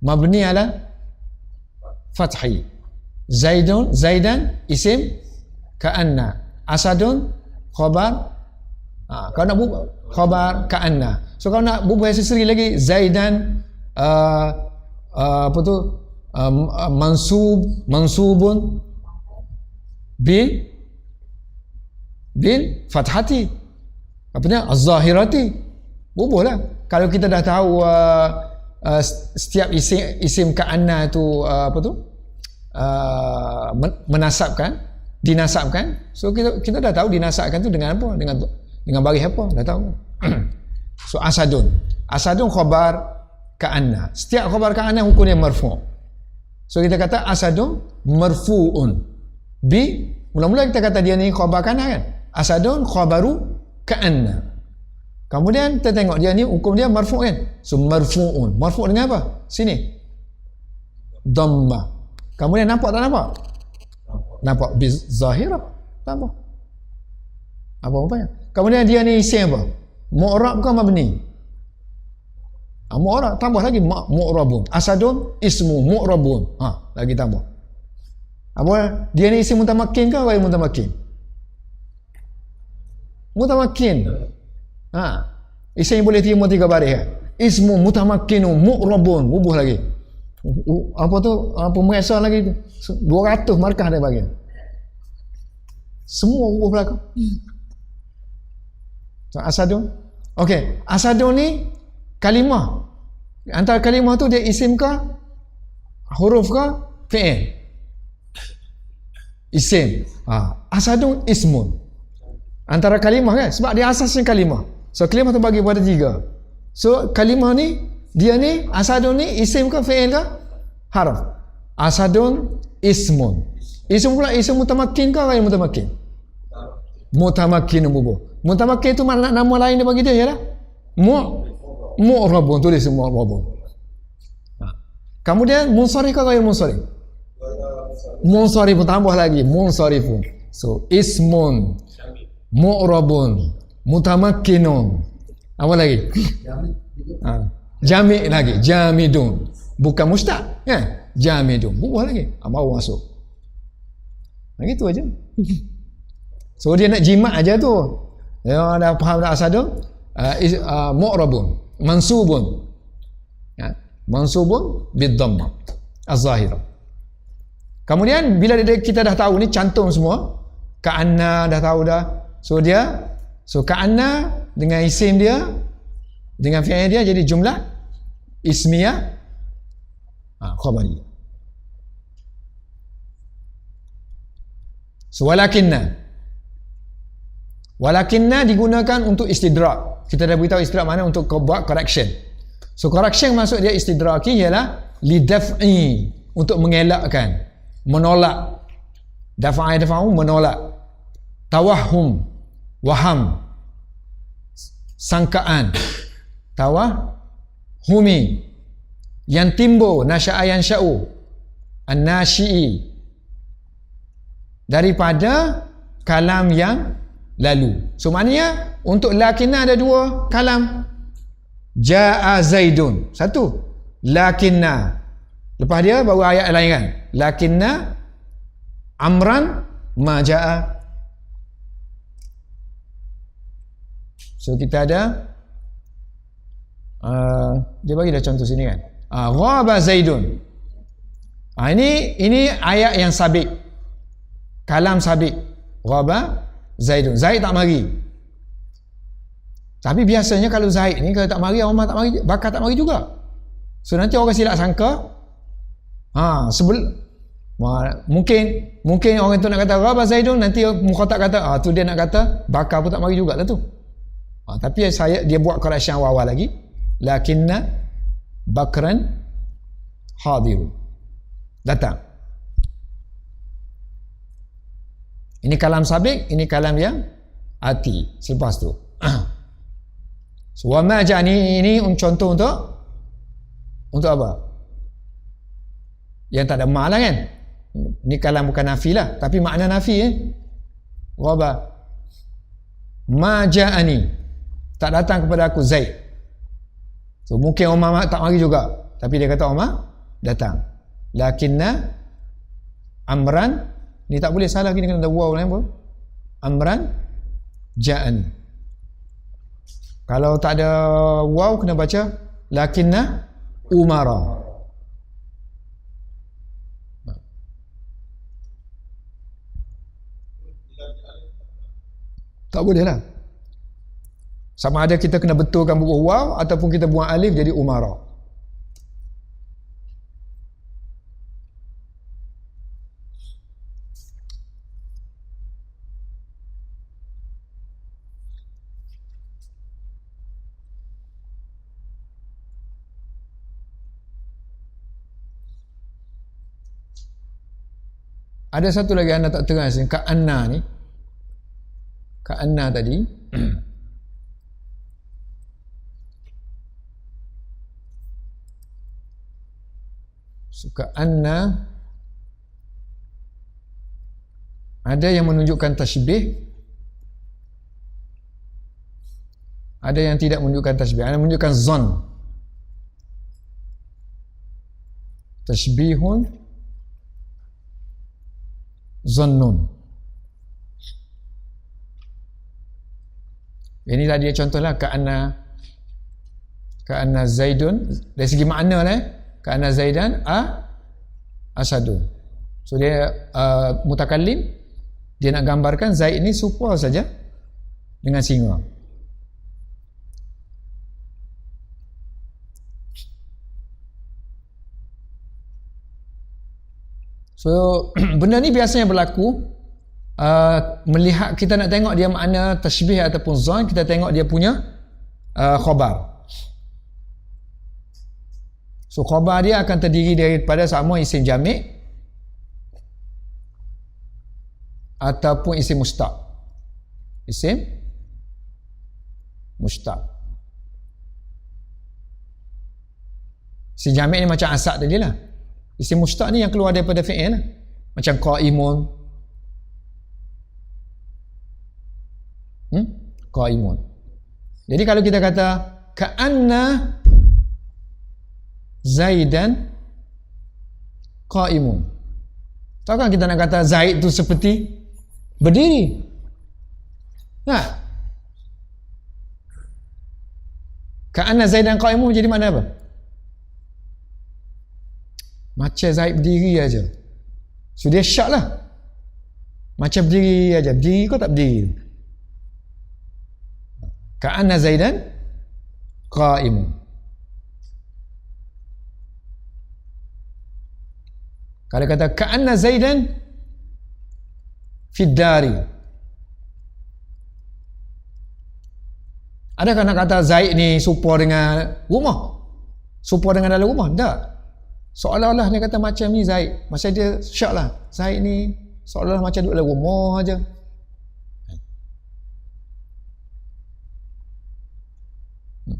mabni ala fathi. Zaidan isim ka'anna, asadun khabar. Kalau nak bubuh khabar ka'anna. So kalau nak bubuh aksesori lagi, Zaidan apa tu, mansubun bil fathati, apa ni, az-zahirati. Bubuhlah. Kalau kita dah tahu setiap isim ka'anna tu apa tu, dinasabkan. So kita dah tahu dinasabkan tu dengan apa, dengan baris apa, dah tahu. So asadun khabar ka'anna. Setiap khabar ka'anna hukumnya marfu'. So kita kata asadun marfu'un bi, mula-mula kita kata dia ni khabar ka'anna kan, asadun khabaru ka'anna. Kemudian kita tengok dia ni hukum dia marfu' kan. So marfu'un, marfu' dengan apa? Sini dhammah. Kemudian nampak tak nampak? Nampak bizahirah. Nampak. Apa rupanya? Kemudian dia ni isim apa? Mu'rab ke mabni? Mu'rab, tambah lagi mu'rabun. Asadun ismu mu'rabun. Lagi tambah. Apa? Dia ni isim mutamakkin ke ghair mutamakkin? Mutamakkin. Isim boleh terima 3 baris kan? Ismu mutamakkinu mu'rabun. Bubuh lagi. Apa tu? Pemeriksa lagi 200 markah dia bagi. Semua bubuh belakang. Asadun. Okey, asadun ni kalimah. Antara kalimah tu dia isim ke huruf ke fi'il? Isim. Asadun ismun. Antara kalimah kan? Sebab dia asasnya kalimah. So kalimah tu bagi pada 3. So kalimah ni, dia ni asadun ni isim ke fi'il ke harf? Asadun ismun. Ism pula isim mutamakkin ke ghair mutamakkin? Mutamakkin bubuh. Mutamakkin tu makna nama lain dia bagi dia ialah mu'rabun, tulis mu'rabun. Kemudian munsharif ke ghair munsharif? Munsharif pun tambah lagi, munsharif pun. So ismun, mu'rabun, mutamakkinun. Apa lagi? Jami' lagi, jamidun. Bukan mustaq, kan? Jamidun. Bubuh lagi. Baru masuk. Gitu aja. So dia nak jimat aja tu. Ya, dah faham dah asal tu? Mu'rabun, mansubun. Mansubun bid-dhammah az-zahirah. Kemudian bila kita dah tahu ni, cantum semua. Ka'anna dah tahu dah. So ka'anna dengan isim dia, dengan fi'il dia jadi jumlah ismiyah khabari. So walakinna digunakan untuk istidrak. Kita dah beritahu istidrak mana untuk buat correction. So correction maksud dia istidraki ialah lidaf'i, untuk mengelakkan, menolak. Dafa'u menolak. Tawahhum, waham, sangkaan. Tawahhumi, yang timbul, nasya'a yansya'u, an-nasyi'i, daripada kalam yang lalu. So maknanya untuk lakinna ada 2 kalam. Ja'a Zaidun, 1. Lakinna, lepas dia baru ayat lain kan. Lakinna amran ma ja'a. So kita ada dia bagi dah contoh sini kan. Ghaba Zaidun. Ini ayat yang sabit. Kalam sabit. Ghaba Zaidun. Zaid tak mari. Tapi biasanya kalau Zaid ni kalau tak mari, Umar tak mari, Bakar tak mari juga. So nanti orang silap sangka mungkin orang tu nak kata Ghaba Zaidun, nanti mukhatab kata tu dia nak kata Bakar pun tak mari juga lah tu. Tapi dia buat correction awal lagi. Lakinna Bakran hadir, datang. Ini kalam sabik, ini kalam yang ati selepas tu. So, wa ma ja'ani ini contoh untuk apa? Yang tak ada ma lah kan. Ini kalam bukan nafi lah, tapi makna nafi Ghaba ma ja'ani, tak datang kepada aku Zaid. So mungkin Umar tak mari juga, tapi dia kata Umar datang. Lakinna amran, ni tak boleh salah, kena ada waw lain pun. Amran ja'ani. Kalau tak ada waw kena baca lakinna umara. Tak boleh lah. Sama ada kita kena betulkan buku waw ataupun kita buang alif jadi umara. Ada satu lagi anda tak terang sini, ka'anna ni. Ka'anna tadi. Ka'anna ada yang menunjukkan tasybih, ada yang tidak menunjukkan tasybih, ada yang menunjukkan zon. Tasybihun zannun. Ini tadi contohlah ka'anna Zaidun, dari segi makna lah, ka'anna Zaidan asadun. So dia mutakallim, dia nak gambarkan Zaid ni serupa saja dengan singa. So benda ni biasanya berlaku melihat, kita nak tengok dia makna tasybih ataupun zon, kita tengok dia punya khabar. So khabar dia akan terdiri daripada sama isim jamik ataupun isim mustaq. Isim mustaq. Isim jamik ni macam asad tadi lah. Isim mustaq ni yang keluar daripada fi'il lah. Macam qaimun, qaimun. Jadi kalau kita kata ka'anna Zaidan qaimun, tahu kan kita nak kata Zaid tu seperti berdiri. Nah, ka'anna Zaidan qaimun jadi mana apa? Macam Zaid berdiri aja. So dia syak lah. Macam berdiri aja. Berdiri kau tak berdiri. Ka'anna Zaidan qaimun. Kalau kata ka'anna Zaidan fiddari, adakah nak kata Zaid ni serupa dengan rumah? Serupa dengan dalam rumah? Tak. Seolah-olah dia kata macam ni Zaid. Macam dia syak lah. Zaid ni seolah-olah macam duduk dalam rumah aja.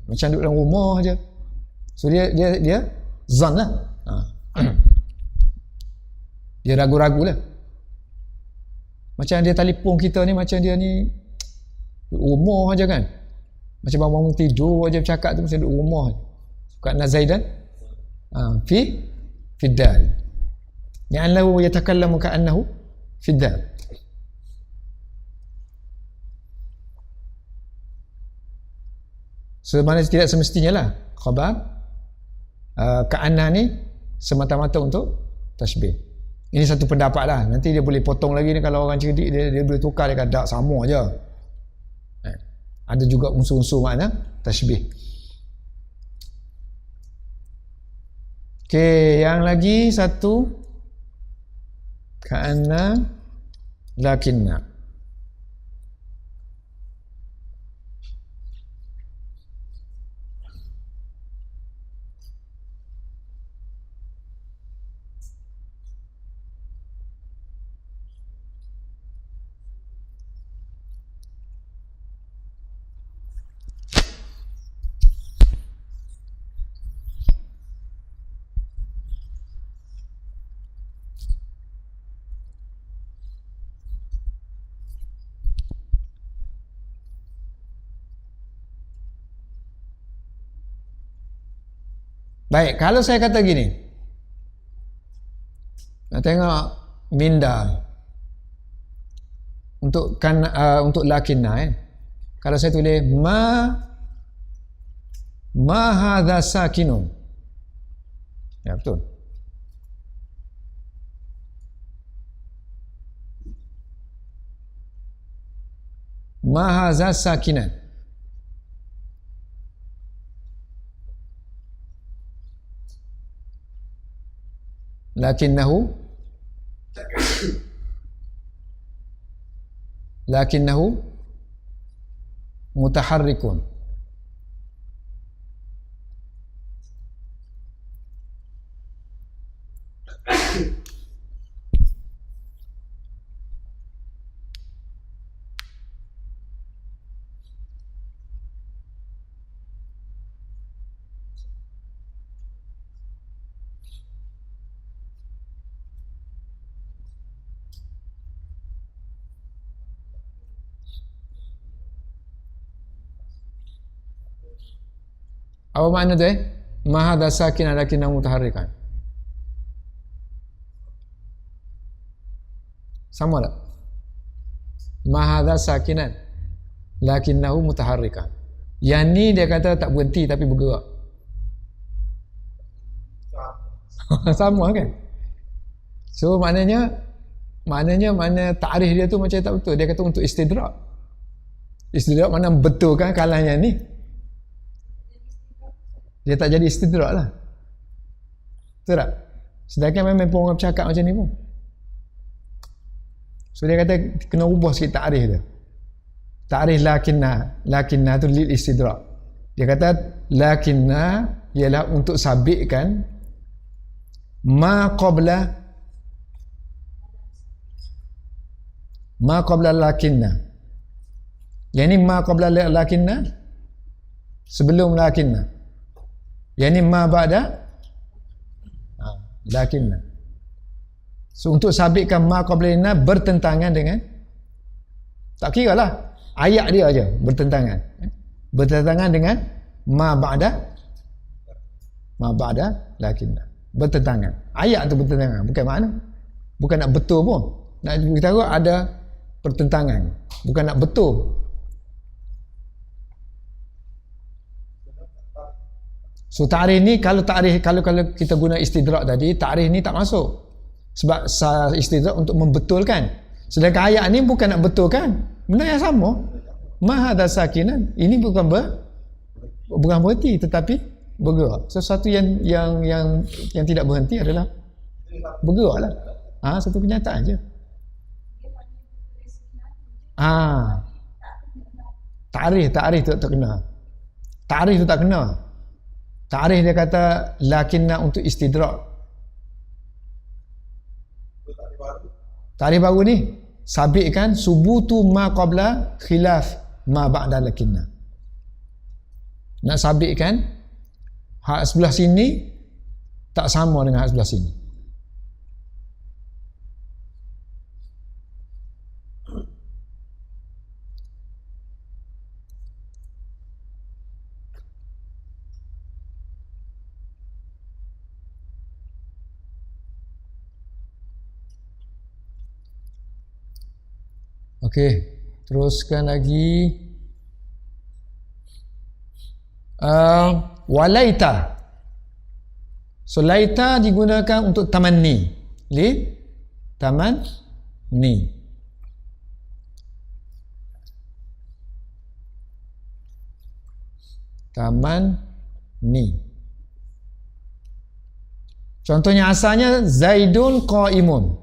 Macam duduk dalam rumah aja. So dia zan lah. Dia ragu-ragu lah. Macam dia telefon kita ni, macam dia ni duduk rumah aja kan. Macam bangun tidur aja bercakap tu, macam duduk rumah. Ka'anna Zaidan fi dar. Ya'allahu yatakallamu ka'annahu fi dar. Sebenarnya tidak semestinya lah khabar ka'anna ni semata-mata untuk tasybih. Ini satu pendapat lah. Nanti dia boleh potong lagi ni, kalau orang cerdik dia boleh tukar, dia kata tak, sama je. Ada juga unsur-unsur makna tasybih. Okey, yang lagi satu ka'anna lakinna. Baik, kalau saya kata gini, nak tengok minda untuk untuk lakinna kalau saya tulis ma hadza sakinun. Ya, betul. Ma hadza sakinan. lakinnahu mutaharrikun. Apa makna tu Ma hadha sakinan lakinnahu mutaharrikan. Sama tak? Ma hadha sakinan lakinnahu mutaharrikan. Yang ni dia kata tak berhenti tapi bergerak. Sama kan? So maknanya mana ta'rif dia tu macam tak betul. Dia kata untuk istidrak. Istidrak mana betulkan kalahnya ni. Dia tak jadi istidrak lah. Betul tak? Sedangkan memang orang bercakap macam ni pun. So dia kata kena ubah sikit ta'rif dia. Ta'rif lakinna tu lil istidrak. Dia kata lakinna ialah untuk sabitkan ma qabla lakinna. Yang ni ma qabla lakinna sebelum lakinna. Yang ni ma ba'da lakinna. So untuk sabitkan ma qabla lakinna bertentangan dengan, tak kira lah ayat dia aja bertentangan dengan ma ba'da lakinna. Bertentangan. Ayat tu bertentangan, bukan makna. Bukan nak betul pun. Nak beritahu ada pertentangan, bukan nak betul. So ta'rif ni kalau kita guna istidrak tadi, ta'rif ni tak masuk. Sebab istidrak untuk membetulkan. Sedangkan ayat ni bukan nak betulkan. Benda yang sama. Ma hadha sakinan. Ini bukan berhenti tetapi bergerak. Sesuatu yang tidak berhenti adalah bergerak lah. Satu kenyataan je. Ta'rif tu tak kena. Ta'rif tu tak kena. Ta'rif dia kata lakinna untuk istidrak. Ta'rif baru ni sabitkan subutu ma qabla khilaf ma ba'da lakinna. Nak sabitkan hak sebelah sini tak sama dengan hak sebelah sini. Okey, teruskan lagi. Walaita. So laita digunakan untuk tamanni. Tamanni. Contohnya asalnya Zaidun qa'imun.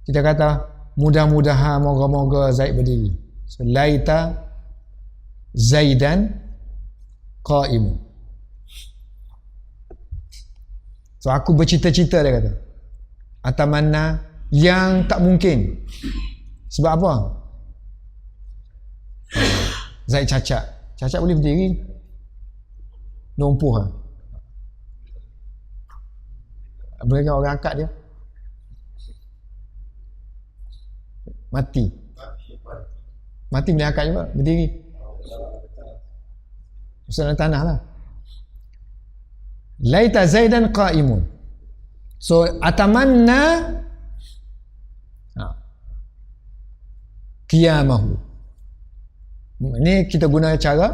Kita kata mudah-mudahan moga-moga Zaid berdiri. So laita Zaidan qa'imun. So aku bercita-cita, dia kata. Atamanna yang tak mungkin. Sebab apa? Zaid cacat. Cacat boleh berdiri. Lumpuh lah. Mereka orang angkat dia. Mati boleh angkat juga, berdiri. Dalam tanah lah. Laita Zaidan qa'imun. So atamanna qiyamahu. Ini kita guna cara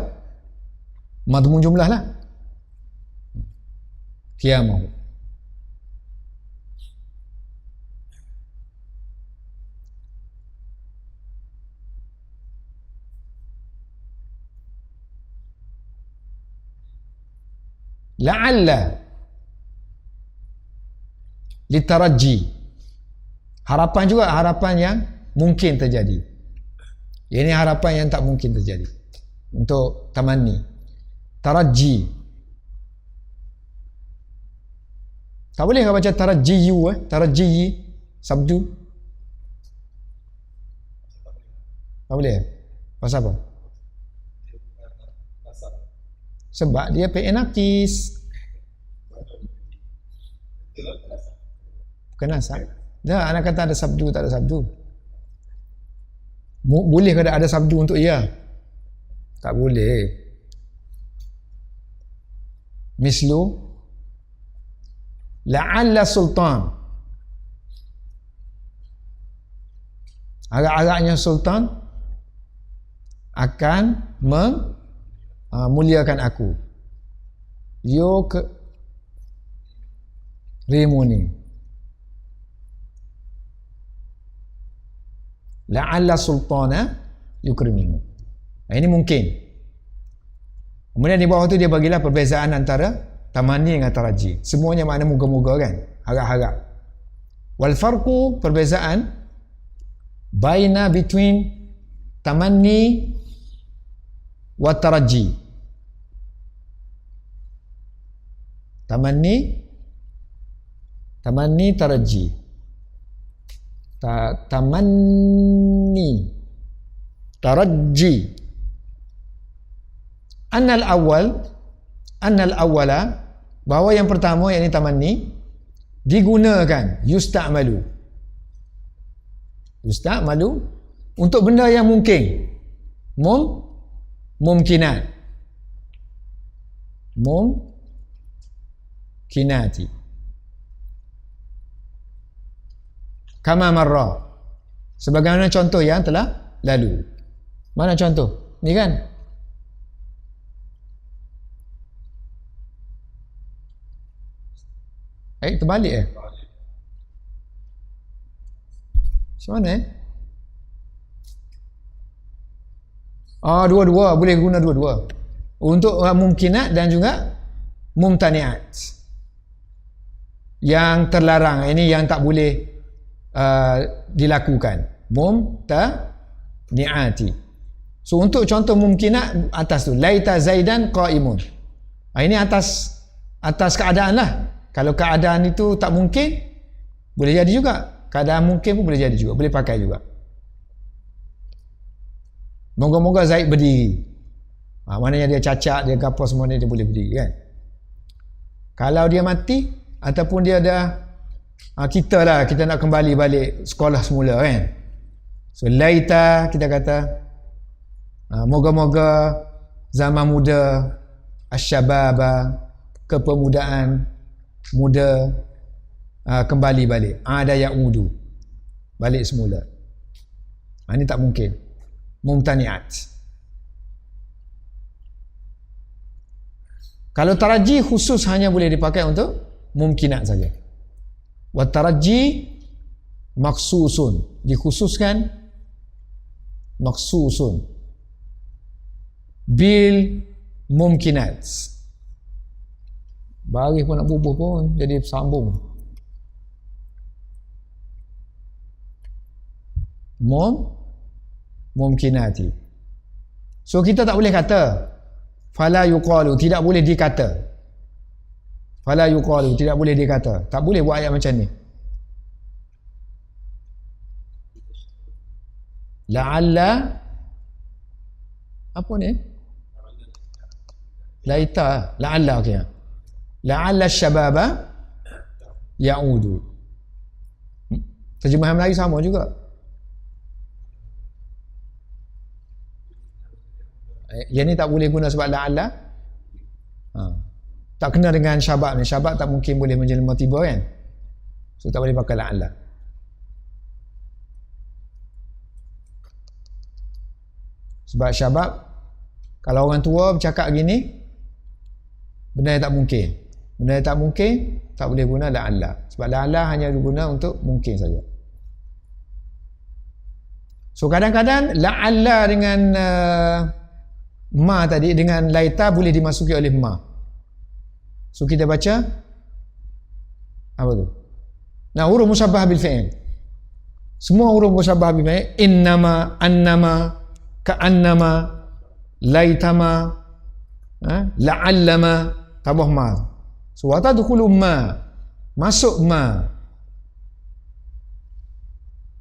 madmun jumlah lah. Qiyamahu. La'alla litaraji. Harapan juga, harapan yang mungkin terjadi. Ini harapan yang tak mungkin terjadi. Untuk tamanni. Taraji. Tak boleh kau baca tarajiyu tarajiyi sabdu. Tak boleh. Pasal apa? Sebab dia fi'il naqis. Bukan nasab. Dah, anak kata ada sabdu, tak ada sabdu. Boleh kada ada sabdu untuk ia. Tak boleh. Mislu la'alla sultan. Agak-agaknya sultan akan memuliakan aku. Rimuni. La'alla sultana yukrimuni. Ini mungkin. Kemudian di bawah tu dia bagilah perbezaan antara tamanni dengan taraji. Semuanya makna moga-moga kan, harap-harap. Wal farqu, perbezaan between tamanni wa taraji. Tamanni taraji. Tamanni taraji. Annal awwala, bahawa yang pertama yakni tamanni digunakan yusta'malu untuk benda yang mungkin, mumkinati, kama marra, sebagaimana contoh yang telah lalu. Mana contoh? Ni kan? Terbalik macam mana dua-dua, boleh guna dua-dua untuk mumkinat dan juga mumtani'at, yang terlarang. Ini yang tak boleh dilakukan, mumtani'ati. So untuk contoh mumkinat atas tu, laita zaidan qa'imun, ini atas keadaan lah. Kalau keadaan itu tak mungkin, boleh jadi juga. Keadaan mungkin pun boleh jadi juga, boleh pakai juga. Moga-moga Zaid berdiri. Maknanya dia cacat, dia kapal semua ni, dia boleh berdiri kan. Kalau dia mati ataupun dia dah kita nak kembali balik sekolah semula kan. So laita, kita kata moga-moga zaman muda, asyababa, kepemudaan muda, kembali balik, ada ya'udu, balik semula. Ini tak mungkin, mumtani'at. Kalau taraji khusus hanya boleh dipakai untuk mumkinat saja. Wa taraji maksusun, dikhususkan, maksusun bil mumkinat. Baris pun nak bubuh pun jadi sambung. Mumkinati. So kita tak boleh kata fala yuqalu, tidak boleh dikata. Fala yuqalu, tidak boleh dikata. Tak boleh buat ayat macam ni. La'alla, apa ni? Laita, la'alla, okey. La'alla syababa ya'udu. Terjemahan Melayu sama juga. Yang ni tak boleh guna sebab la'alla. Tak kena dengan syabab ni. Syabab tak mungkin boleh menjelma tiba kan. So tak boleh pakai la'alla. Sebab syabab, kalau orang tua bercakap gini, benda yang tak mungkin. Benda yang tak mungkin, tak boleh guna la'alla. Sebab la'alla hanya diguna untuk mungkin saja. So kadang-kadang la'alla dengan ma tadi, dengan laita boleh dimasuki oleh ma. So kita baca apa tu? Nah, huruf musyabbah bil fi'il. Semua huruf musyabbah bil fi'il, innama, annama, ka'annama, laitama, la'allama, tambah ma. So watadkhulu ma, masuk ma.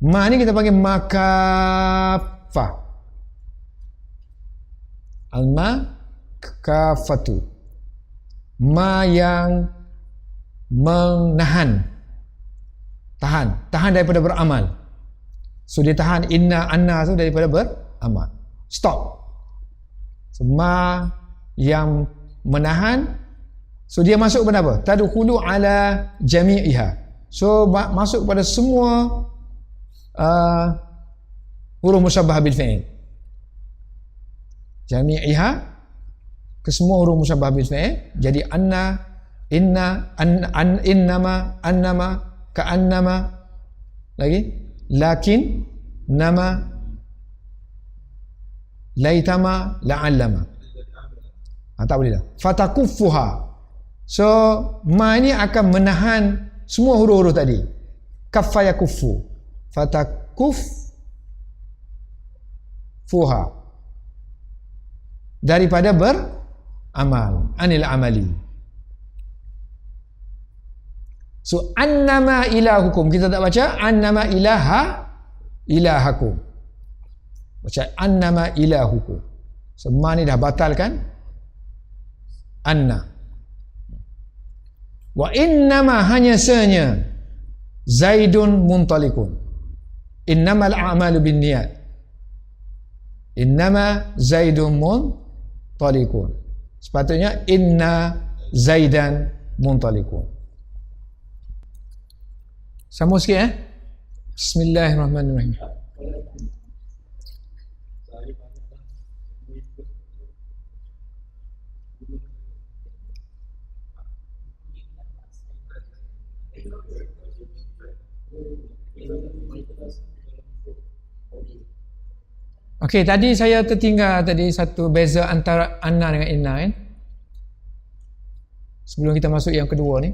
Ma ni kita panggil makafah. Al-makafatu, ma yang menahan, tahan daripada beramal. So dia tahan inna, anna tu daripada beramal. Stop. Ma yang menahan. So dia masuk pada apa? Tadkhulu ala jami'iha. So masuk pada semua huruf musyabbah bil fi'il. Jami'iha ke semua huruf musyabbah bil fi'il. Jadi anna, inna, innama, annama, ka'annama, lagi lakin, nama, laitama, la'allama. Tak boleh dah. Fatakuffuha. So ma ini akan menahan semua huruf-huruf tadi. Kaffa yakuffu. Fatakuffuha. Daripada beramal. Anil amali. So annama ilahukum. Kita tak baca annama ilahakum. Baca annama ilahukum. So ma ni dah batalkan anna. Wa innama hanya senya Zaidun muntalikun. Innamal a'malu bin niat. Innama Zaidun muntalikun. Sepatutnya inna Zaidan muntalikun. Sambung sikit Bismillahirrahmanirrahim. Okey, tadi saya tertinggal tadi satu beza antara anna dengan inna kan. Sebelum kita masuk yang kedua ni.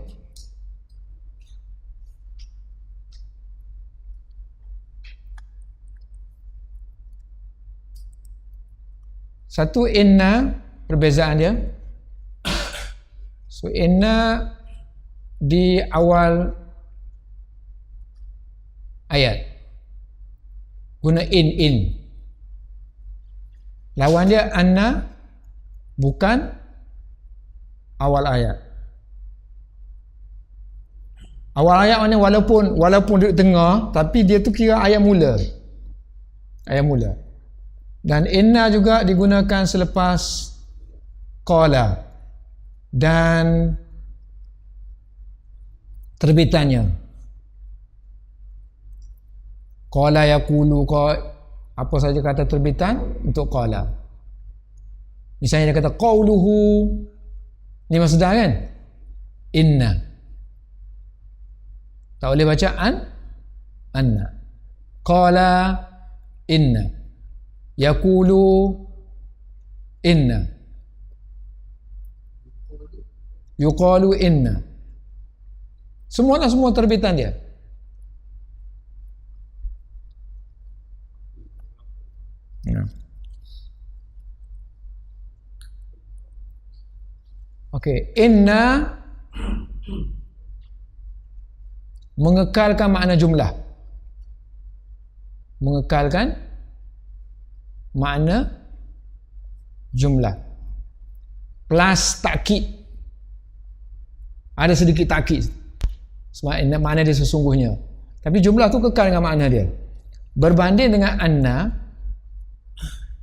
Satu inna, perbezaan dia. So inna di awal ayat guna in. Lawan dia anna bukan awal ayat. Awal ayat mana walaupun duduk tengah tapi dia tu kira ayat mula. Ayat mula. Dan inna juga digunakan selepas qala dan terbitannya. Qala yaqulu, apa saja kata terbitan untuk qala. Misalnya dia kata qauluhu, ni masdar kan? Inna. Tak boleh baca anna. Qala inna. Yaqulu inna. Yuqalu inna. Semua terbitan dia. Ya. Okey, inna mengekalkan makna jumlah. Mengekalkan makna jumlah. Plus takkid. Ada sedikit takkid. Makna dia sesungguhnya. Tapi jumlah tu kekal dengan makna dia. Berbanding dengan anna,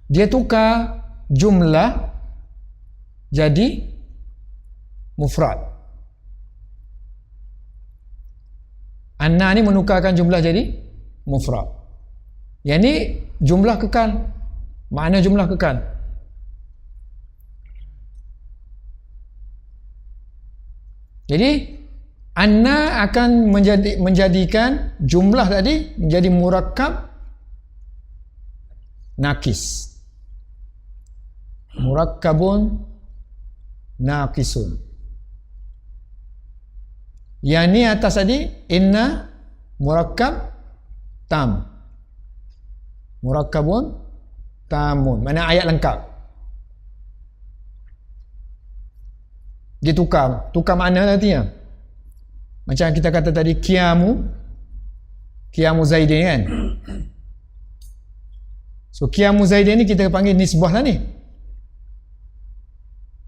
dia tukar jumlah jadi mufrad. Anna ni menukarkan jumlah jadi mufrad. Yang ni jumlah kekal. Makna jumlah kekal. Jadi anna akan menjadikan jumlah tadi menjadi murakkab nakis. Murakkabun naqisun. Yang ni atas tadi inna murakkab tam. Murakkabun tamun. Mana ayat lengkap. Dia tukar makna nantinya. Macam kita kata tadi qiyamu zaidin kan. So qiyamu zaidin ni kita panggil nisbah lah ni.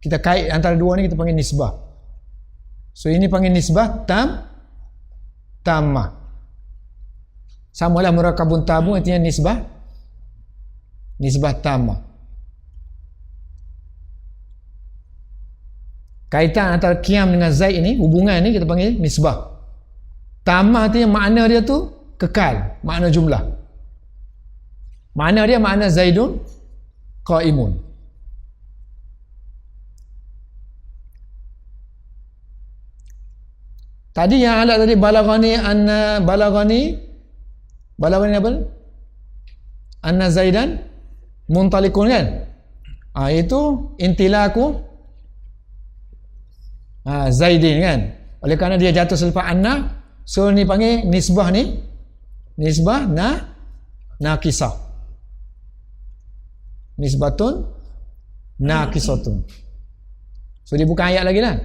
Kita kait antara dua ni kita panggil nisbah. So ini panggil nisbah tammah. Samalah murakkabun tamu artinya nisbah tammah. Kaitan antara qiyam dengan Zaid ini, hubungan ni kita panggil nisbah. Tamah artinya makna dia tu kekal, makna jumlah. Makna dia makna Zaidun qaimun. Tadi yang alat tadi balaghani apa? Anna Zaidan muntalikun kan? Itu intilaku Zaidin kan? Oleh kerana dia jatuh selepas anna, so ni panggil nisbah ni nisbah nakisah. Nisbatun nakisatun. So dia bukan ayat lagi lah.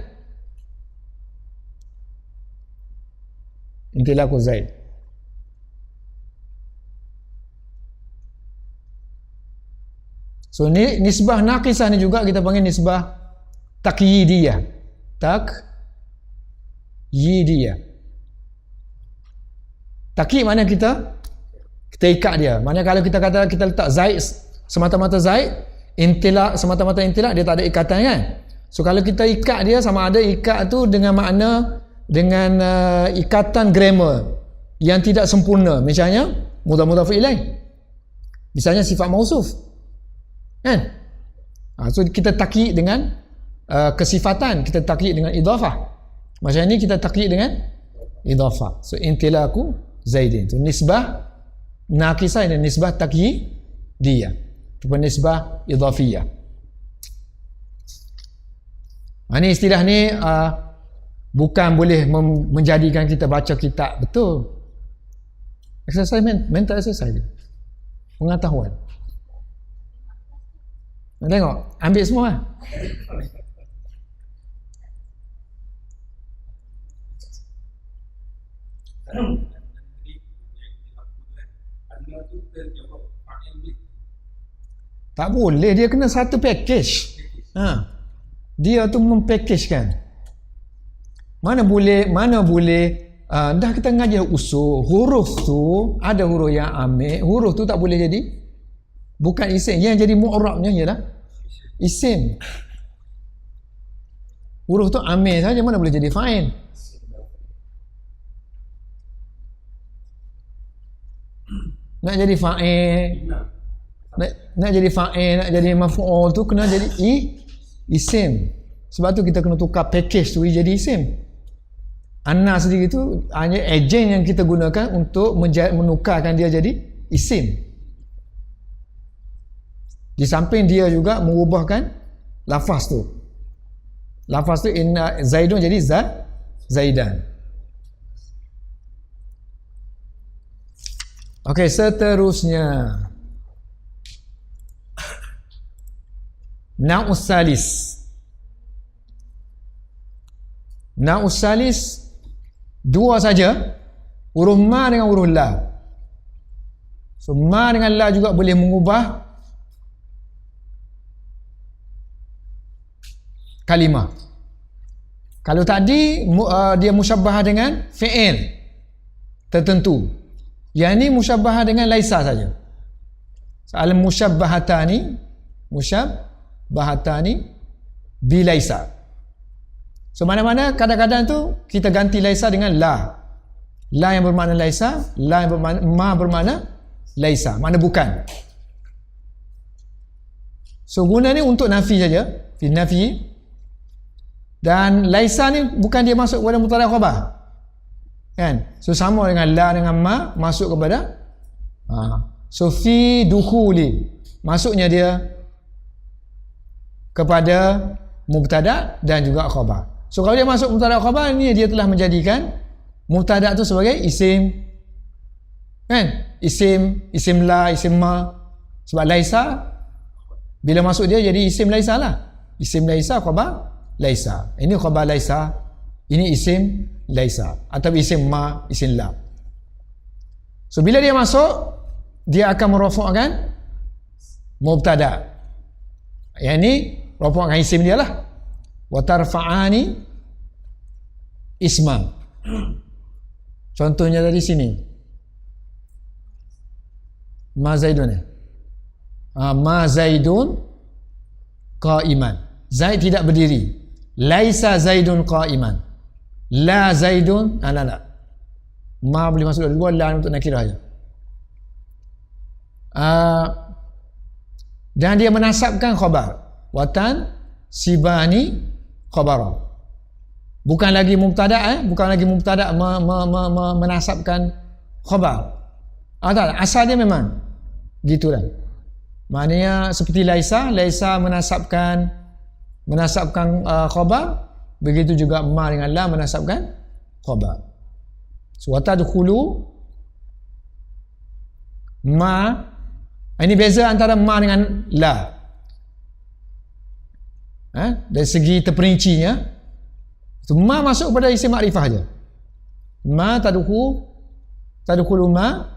Intilaku Zaid. So ni nisbah nakisah ni juga kita panggil nisbah takyidiyah. Takyidiyah. Takyid mana kita ikat dia. Maknanya kalau kita kata kita letak Zaid semata-mata Zaid, intilak semata-mata intilak, dia tak ada ikatan kan. So kalau kita ikat dia, sama ada ikat tu dengan makna dengan ikatan grammar yang tidak sempurna. Misalnya mudhaf ilaih, misalnya sifat mausuf kan. So kita takyid dengan kesifatan, kita takyid dengan idhafah. Macam ni kita takyid dengan idhafah. So intilaku Zaidin tu nisbah nakisah, ini nisbah takyidiyah, itu nisbah idhafiyah. Ini istilah ni bukan boleh menjadikan kita baca kitab betul. Exercise mental exercise, pengetahuan. Tengok, ambil semua lah. Tak boleh, dia kena satu package. Dia tu mempackagekan. Mana boleh dah kita ngaji usul, huruf tu ada huruf yang amil, huruf tu tak boleh jadi bukan isim. Yang jadi mu'rabnya ialah isim. Huruf tu amil saja, mana boleh jadi fa'il. Nak jadi fa'il, nak jadi fa'il, nak jadi maf'ul tu kena jadi isim. Sebab tu kita kena tukar package tu jadi isim. Anna sendiri tu hanya ejen yang kita gunakan untuk menukarkan dia jadi isim. Di samping dia juga mengubahkan lafaz tu. Lafaz tu inna Zaidun jadi Zaidan. Okey, seterusnya Na'us salis. Na'us salis dua saja, huruf ma dengan huruf la. So ma dengan la juga boleh mengubah kalimah. Kalau tadi dia musyabbahah dengan fi'il tertentu, yang ni musyabbahah dengan laisa saja. Al musyabbahatani bilaisa. So mana-mana kadang-kadang tu kita ganti laisa dengan la. La yang bermakna laisa, la yang bermakna ma bermakna laisa, makna bukan. So guna ni untuk nafi saja, fi nafi. Dan laisa ni bukan dia masuk kepada mubtada khabar. Kan? So sama dengan la dengan ma masuk kepada so fi dukhuli, masuknya dia kepada mubtada dan juga khabar. So kalau dia masuk mubtada khabar ni, dia telah menjadikan mubtada tu sebagai isim. Kan? Isim la, isim ma. Sebab laisa bila masuk dia jadi isim laisa lah. Isim laisa, khabar laisa. Ini khabar laisa, ini isim laisa, atau isim ma, isim la. So bila dia masuk, dia akan merafa'kan mubtada. Yang ni rafa'kan isim dia lah. Wa tarfa'ani isma. Contohnya dari sini, ma zaidun. Ma zaidun qa'iman. Zaid tidak berdiri. Laisa Zaidun qa'iman. La Zaidun, la. Ma boleh masuk dua, la untuk nakirah je. Dan dia menasabkan khabar. Watan sibani khabara. Bukan lagi mubtada, bukan lagi mubtada menasabkan khabar. Tak, asal dia memang gitulah. Maknanya seperti laisa menasabkan khabar, begitu juga ma dengan la menasabkan khabar. So watadkhulu ma, ini beza antara ma dengan la. Dari segi terperincinya, ma masuk pada isim makrifah aja. Ma tadkhulu ma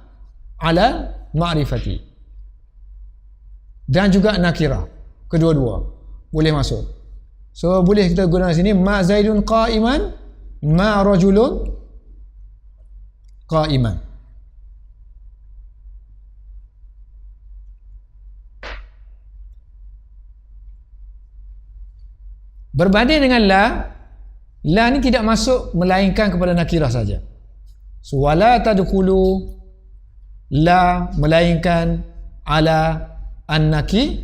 ala ma'rifati. Dan juga nakirah, kedua-dua boleh masuk. So boleh kita gunakan sini ma Zaidun qa'iman, ma rajulun qa'iman. Berbanding dengan la ni tidak masuk melainkan kepada nakirah saja. So wala tadkhulu, la melainkan ala an-nakirati.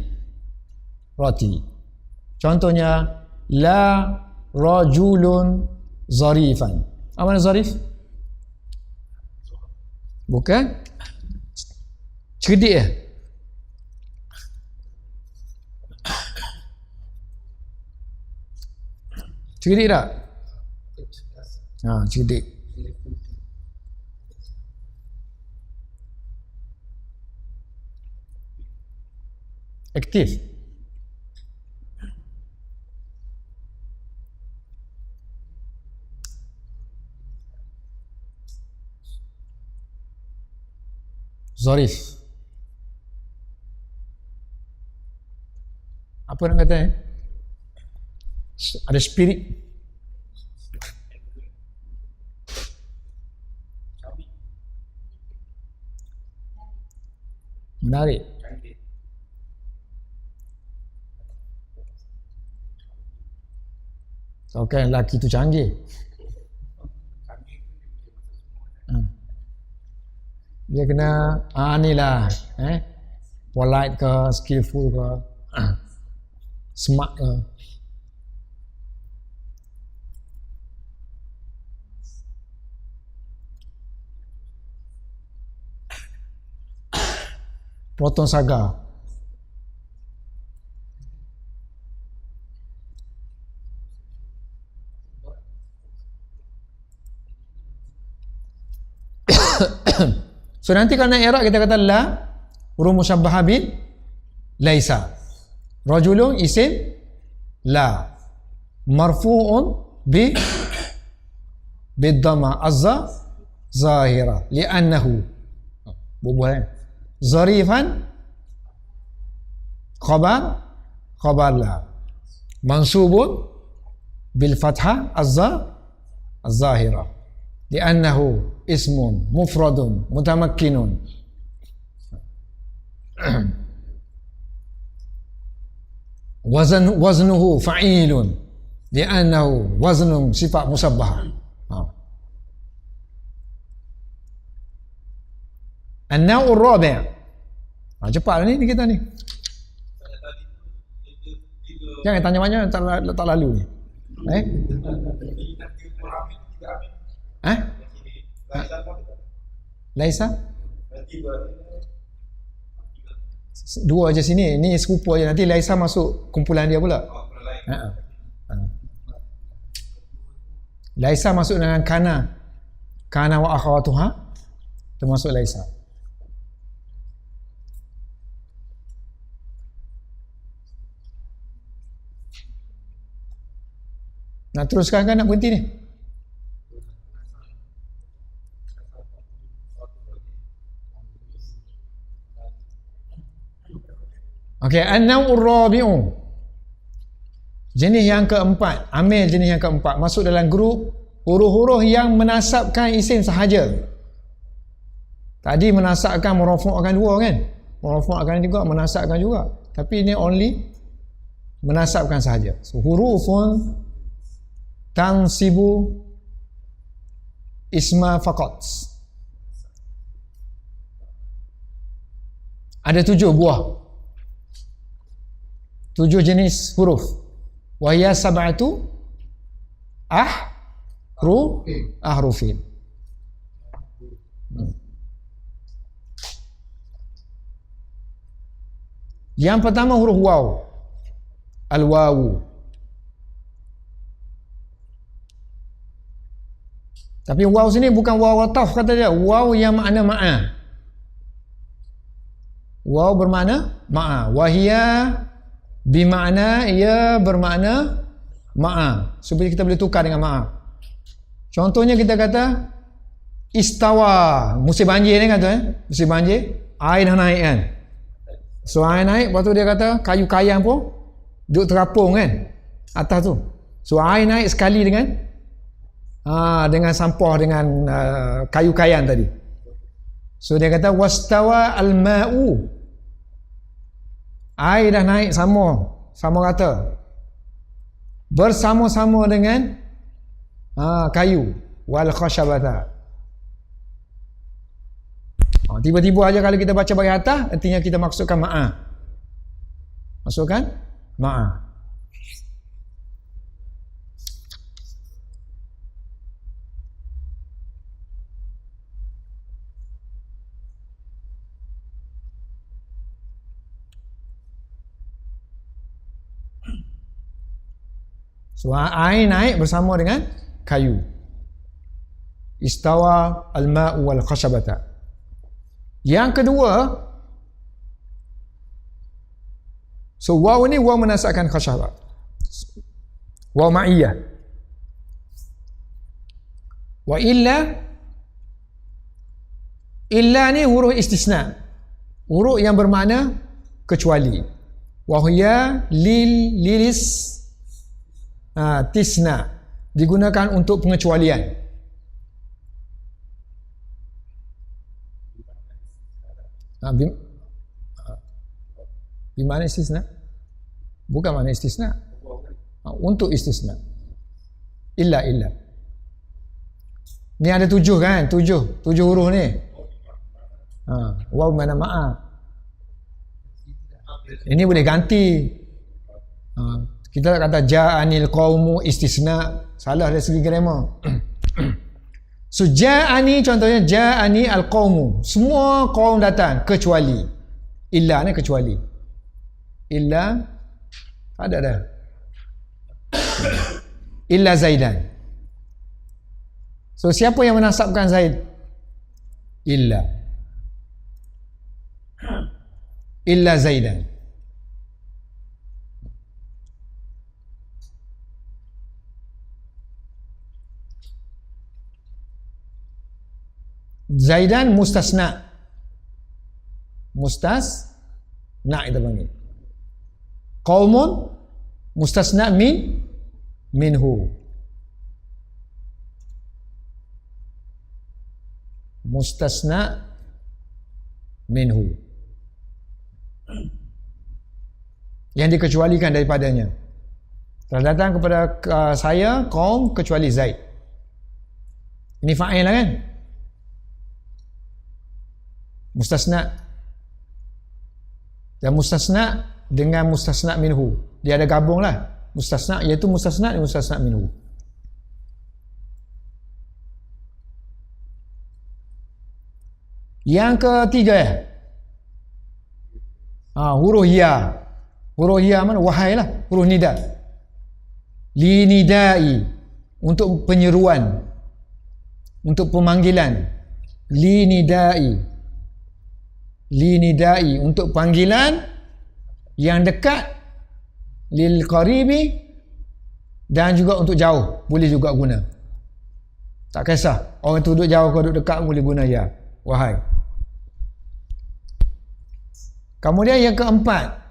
Contohnya la rajulun zarifan. Apa makna zarif? Bukan cerdik ya? Cerdik tak? Cerdik. Aktif. Zarif. Apa nak kata ada spirit. Menarik. Kau kan lelaki tu canggih. Dia kena ni lah, polite ke, skillful ke, smart ke. Proton saga. So nanti kalau nak i'rab kita kata la huruf musyabbahah bil laisa. Rajulun isim la, marfu'un bid-dhamma azza zahira li'annahu bubuh zarifan khabar la, mansubun bil fathah az-zahira li'annahu ismun mufradun mutamakkinun. Waznuhu fa'ilun li'annahu waznun sifat musabbah. An-naw'ur rabi'. Cepatlah ni kita ni. Jangan tanya banyak, tak lalu ni. Laisa? Dua aja sini. Ni serupa aja. Nanti Laisa masuk kumpulan dia pula. Laisa masuk dengan kana. Kana wa akhawatuha termasuk Laisa. Nak teruskan kan nak berhenti ni? Okey, an-naw'ur rabi'u. Jenis yang keempat, amil jenis yang keempat masuk dalam grup huruf-huruf yang menasabkan isim sahaja. Tadi menasabkan merafu'kan dua kan? Merafu'kan juga, menasabkan juga. Tapi ini only menasabkan sahaja. So hurufun tansibu isma faqat. Ada 7 buah, 7 jenis huruf. Wahya sab'atu ahrufin. Yang pertama huruf waw, al-wawu. Tapi waw sini bukan waw ataf kata dia, waw yang makna ma'a. Waw bermakna ma'a. Wahia bimakna, ia bermakna ma'a. Supaya kita boleh tukar dengan ma'a. Contohnya kita kata istawa, musim banjir ni kan tu musim banjir, air dah naik kan. So air naik, lepas tu dia kata kayu kayang pun duduk terapung kan atas tu. So air naik sekali dengan sampah dengan kayu kayang tadi. So dia kata wastawa al-ma'u, air dah naik sama rata bersama-sama dengan kayu wal khashabata. Tiba-tiba aja kalau kita baca bagi atas, artinya kita maksudkan ma'a. Maksudkan ma'a. So air naik bersama dengan kayu. Istawa al-ma'u wal khashabata. Yang kedua, so waw ni waw menasabkan khashabah, waw ma'iyah. Wa illa ni huruf istisna, huruf yang bermakna kecuali. Wa hiya lilis tisna, digunakan untuk pengecualian. Bimana istisna? Bukan mana istisna, untuk istisna. Illa ni ada 7 kan, 7 huruf ni. Waw mana ma'a, ini boleh ganti. Kita kata ja'anil qaumu istisna, salah dari segi grammar. So ja'ani, contohnya ja'ani al-qaumu, semua kaum datang kecuali. Illa ni kecuali. Illa ada dah. Illa Zaidan. So siapa yang menasabkan Zaid? Illa Zaidan. Zaidan mustasna kita panggil. Qaumun mustasna minhu. Mustasna minhu, yang dikecualikan daripadanya. Telah datang kepada saya kaum kecuali Zaid. Ini fa'il lah kan, mustasna. Dan mustasna dengan mustasna minhu, dia ada gabung lah. Mustasna iaitu mustasna dan mustasna minhu. Yang ketiga huruf ya. Huruf ya mana? Wahai lah, huruf nida. Li nidai, untuk penyeruan, untuk pemanggilan. Li nidai, untuk panggilan yang dekat. Lil qaribi, dan juga untuk jauh boleh juga guna. Tak kisah orang tu duduk jauh ke duduk dekat, boleh guna ya, wahai. Kemudian yang keempat,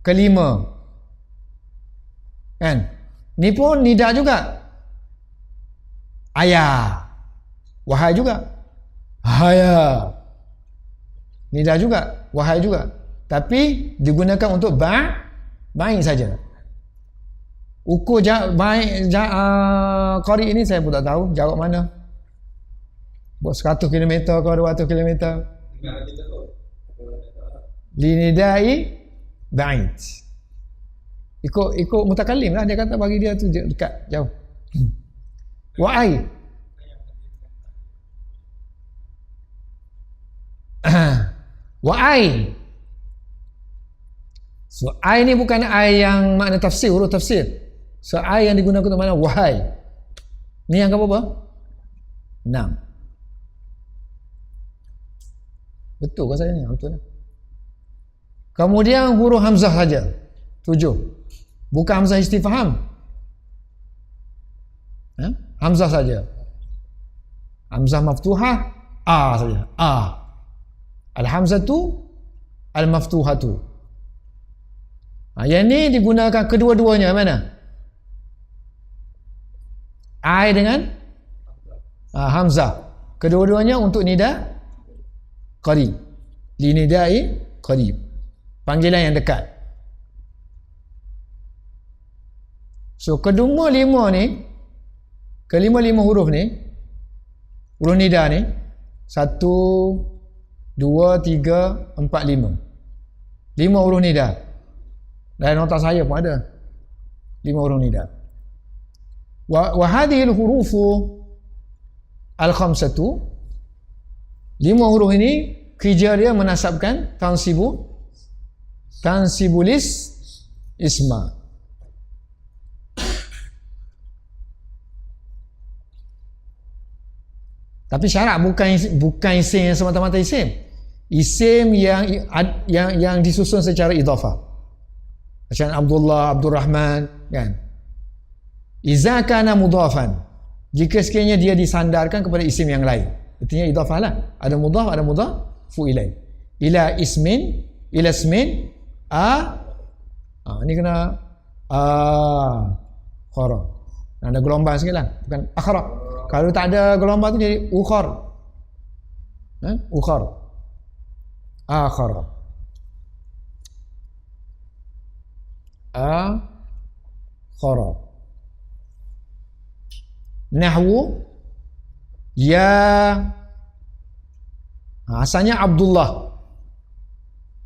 kelima kan, ni pun nida juga. Ayah, wahai juga. Haya, nida juga, wahai juga. Tapi digunakan untuk baik saja. Ukur qari ini saya pun tak tahu jarak mana. Buat 100 km ke 200 km. Linidai ba'id. Ikut mutakallim lah, dia kata bagi dia tu dekat, jauh. Wa'ai. Wa'ai. So ai ni bukan ai yang makna tafsir, huruf tafsir. So ai yang digunakan untuk makna wahai. Ni yang apa? 6. Betul ke saya ni? Betul lah. Kemudian huruf hamzah saja. 7. Bukan hamzah istifham. Hamzah saja. Hamzah maftuhah a saja. A. Al-hamzatu al-maftuhatu. Yang ni digunakan kedua-duanya mana? Ai dengan hamzah. Kedua-duanya untuk nida qarib. Linidai qarib. Panggilan yang dekat. So kelima-lima huruf ni, huruf nida ni 1 2 3 4 5. 5 huruf nida. Dan nota saya pun ada 5 huruf nida. Wa hadhihi al-hurufu al-khamsatu, 5 huruf ini kerja dia menasabkan tansibulis isma. Tapi syarat bukan isim yang semata-mata isim. Isim yang disusun secara idhafah. Macam Abdullah, Abdul Rahman, kan? Iza kana mudhafan. Jika sekiranya dia disandarkan kepada isim yang lain. Artinya idhafah lah. Ada mudhaf, ada mudhafu ilaih. Ila ismin, ni kena khara. Ada gelombang sikit lah. Bukan akhara. Kalau tak ada gelombang tu jadi ukhar. Ukhar. Akhara. Akhara. Nahwu ya, asalnya Abdullah.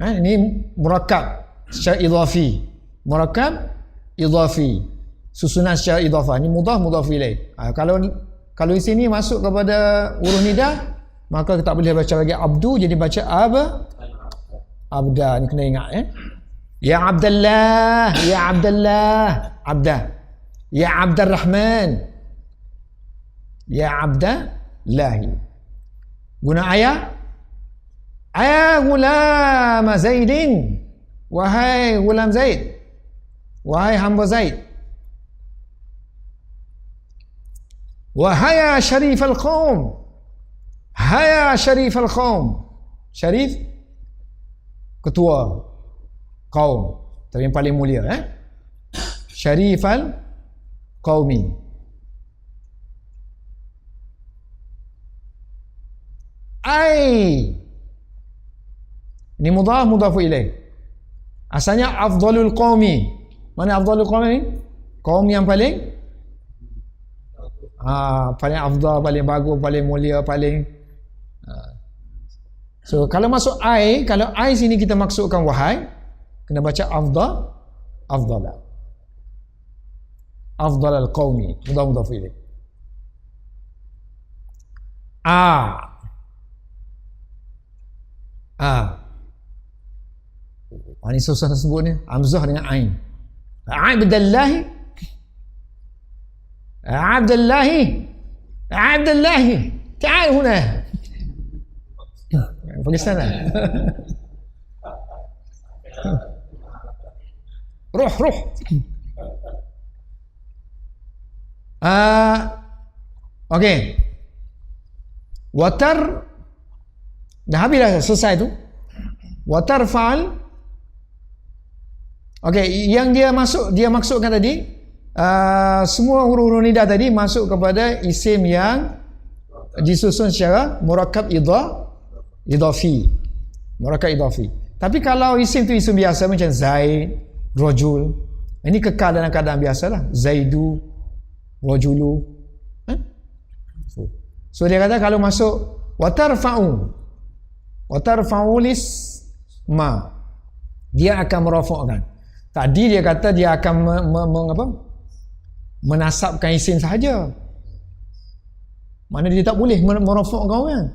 Ini murakkab secara idhafi. Murakkab idhafi. Susunan secara idhafah. Ini mudhaf ilaih. Kalau di sini masuk kepada huruf nida, maka kita tak boleh baca lagi abdu, jadi baca abda. Ni kena ingat Ya Abdullah, ya Abdullah, abda. Ya Abdurrahman, ya Abdallahi. Guna ayah gulam Zaidin, wahai gulam Zaid, wahai hamba Zaid. Wahaya syarif al-qawm, haya syarif al-qawm. Syarif ketua kaum, tapi yang paling mulia syarif al-qawmi. Ai, ini mudhafu ilaih. Asalnya afdalul qawmi. Mana afdalul qawmi? Kaum yang paling afdal, paling bagus, paling mulia, paling so kalau masuk ai, kalau ai sini kita maksudkan wahai, kena baca afdal al-qawmi, mudhaf ilaih. Ini susah tersebut ni, hamzah dengan ain. Abdullahi, ta'al huna. Pergi sana. Ruh. Okey. Watar, dah habis dah, selesai tu. Watar fa'al. Okey, yang dia maksudkan tadi, semua huruf-huruf nida tadi masuk kepada isim yang disusun secara murakkab idhafi. Murakkab idhafi. Tapi kalau isim tu isim biasa macam Zaid, Rajul, Ini kekal dalam keadaan biasalah. Zaidu, rajulu. So dia kata kalau masuk watarfa'u lisma, dia akan merafakkan. Tadi dia kata dia akan menasabkan isim sahaja. Mana dia tak boleh merafakkan orang.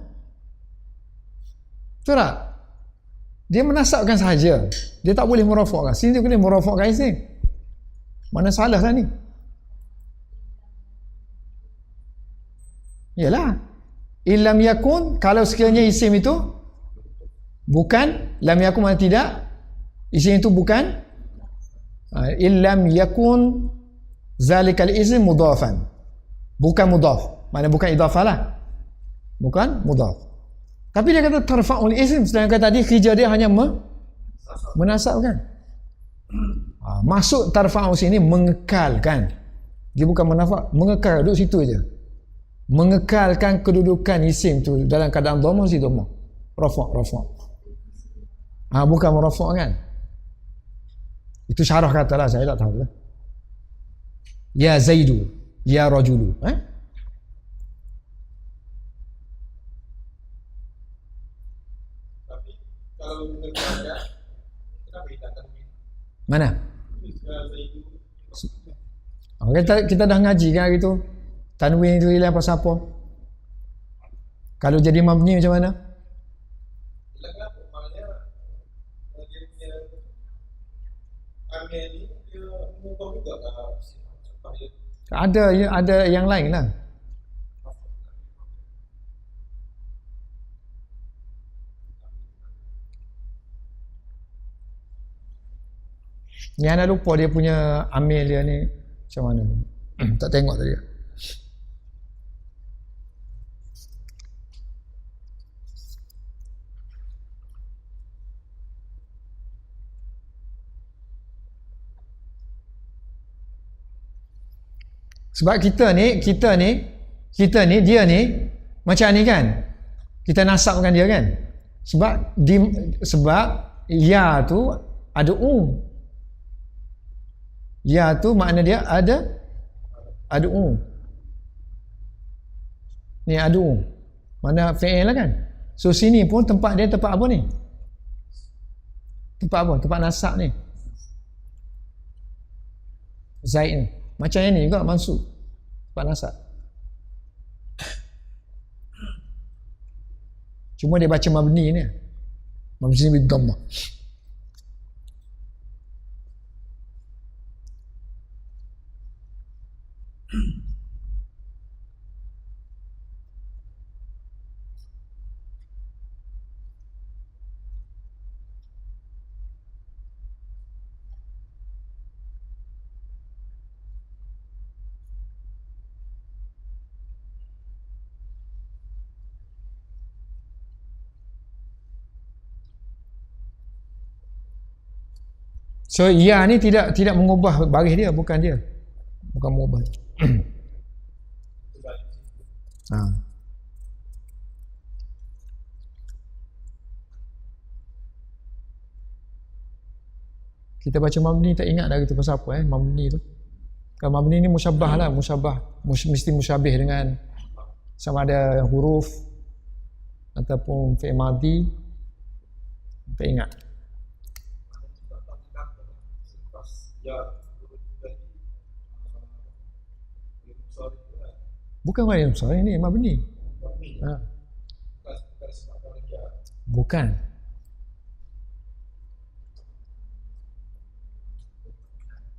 Betul tak? Dia menasabkan sahaja. Dia tak boleh merafakkan. Sini dia boleh merafakkan isim. Mana salah lah ni? Yalah. Illam yakun, kalau sekiranya isim itu bukan, lam yakun mana tidak, isim itu bukan, illam yakun zalikal isim mudhafan, bukan mudhaf, mana bukan idhafah lah, bukan mudhaf. Tapi dia kata tarfa'ul isim, sedangkan tadi kerja dia hanya menasabkan. Masuk tarfa'ul sini mengekalkan, dia bukan menafak, mengekal, duduk situ aja, mengekalkan kedudukan isim tu dalam keadaan dhamma, si dhamma, rafa'. Bukan merafak kan. Itu syarah katalah, saya tak tahu lah. Ya Zaidu, ya rajulu. Tapi kalau mengekalkan, kenapa kita tanwin? Mana? Kita dah ngaji kan gitu. Tanwin itu hilang pasal apa? Kalau jadi mabni macam mana? Hilang apa? Maknanya dia punya amil ni dia mengubah juga Ada yang lain lah. Ni anda lupa dia punya amil dia ni macam mana. Tak tengok tadi. Sebab kita ni dia ni macam ni kan, kita nasabkan dia kan, sebab ya tu ada ya tu makna dia ada ni ada mana fi'il lah kan. So sini pun tempat dia tempat apa ni, tempat nasab ni, Zaid ni macam yang ni juga mansub, tempat nasab. Cuma dia baca mabni ni, mabni bi dhammah. So ya ni tidak mengubah baris dia, bukan mengubah. Kita baca mabni tak ingat dah gitu pasal apa mabni tu. Kalau mabni ni musyabbah lah, mesti musyabih dengan sama ada huruf ataupun fi'il madhi, tak ingat. Bukan wajib besar, ini mabni. Bukan.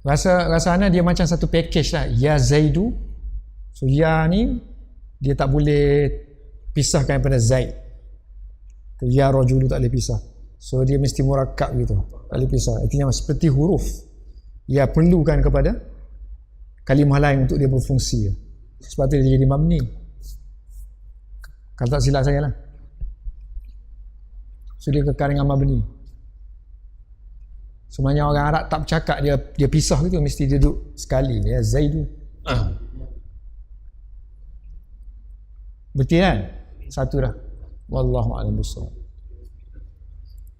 Rasa dia macam satu package lah. Ya Zaidu. So ya ni dia tak boleh pisahkan daripada Zaid. Ya rajulu tak boleh pisah. So dia mesti murakkab gitu. Tak boleh pisah. Artinya seperti huruf. Ya perlukan kepada kalimah lain untuk dia berfungsi. Sebab tu dia jadi mabni. Kalau tak silap saya lah. So dia kekal dengan mabni. Sebenarnya orang Arab tak bercakap dia pisah gitu, mesti dia duduk sekali. Ya Zaidu. Betul kan? Satu dah. Wallahu a'lam bishawab.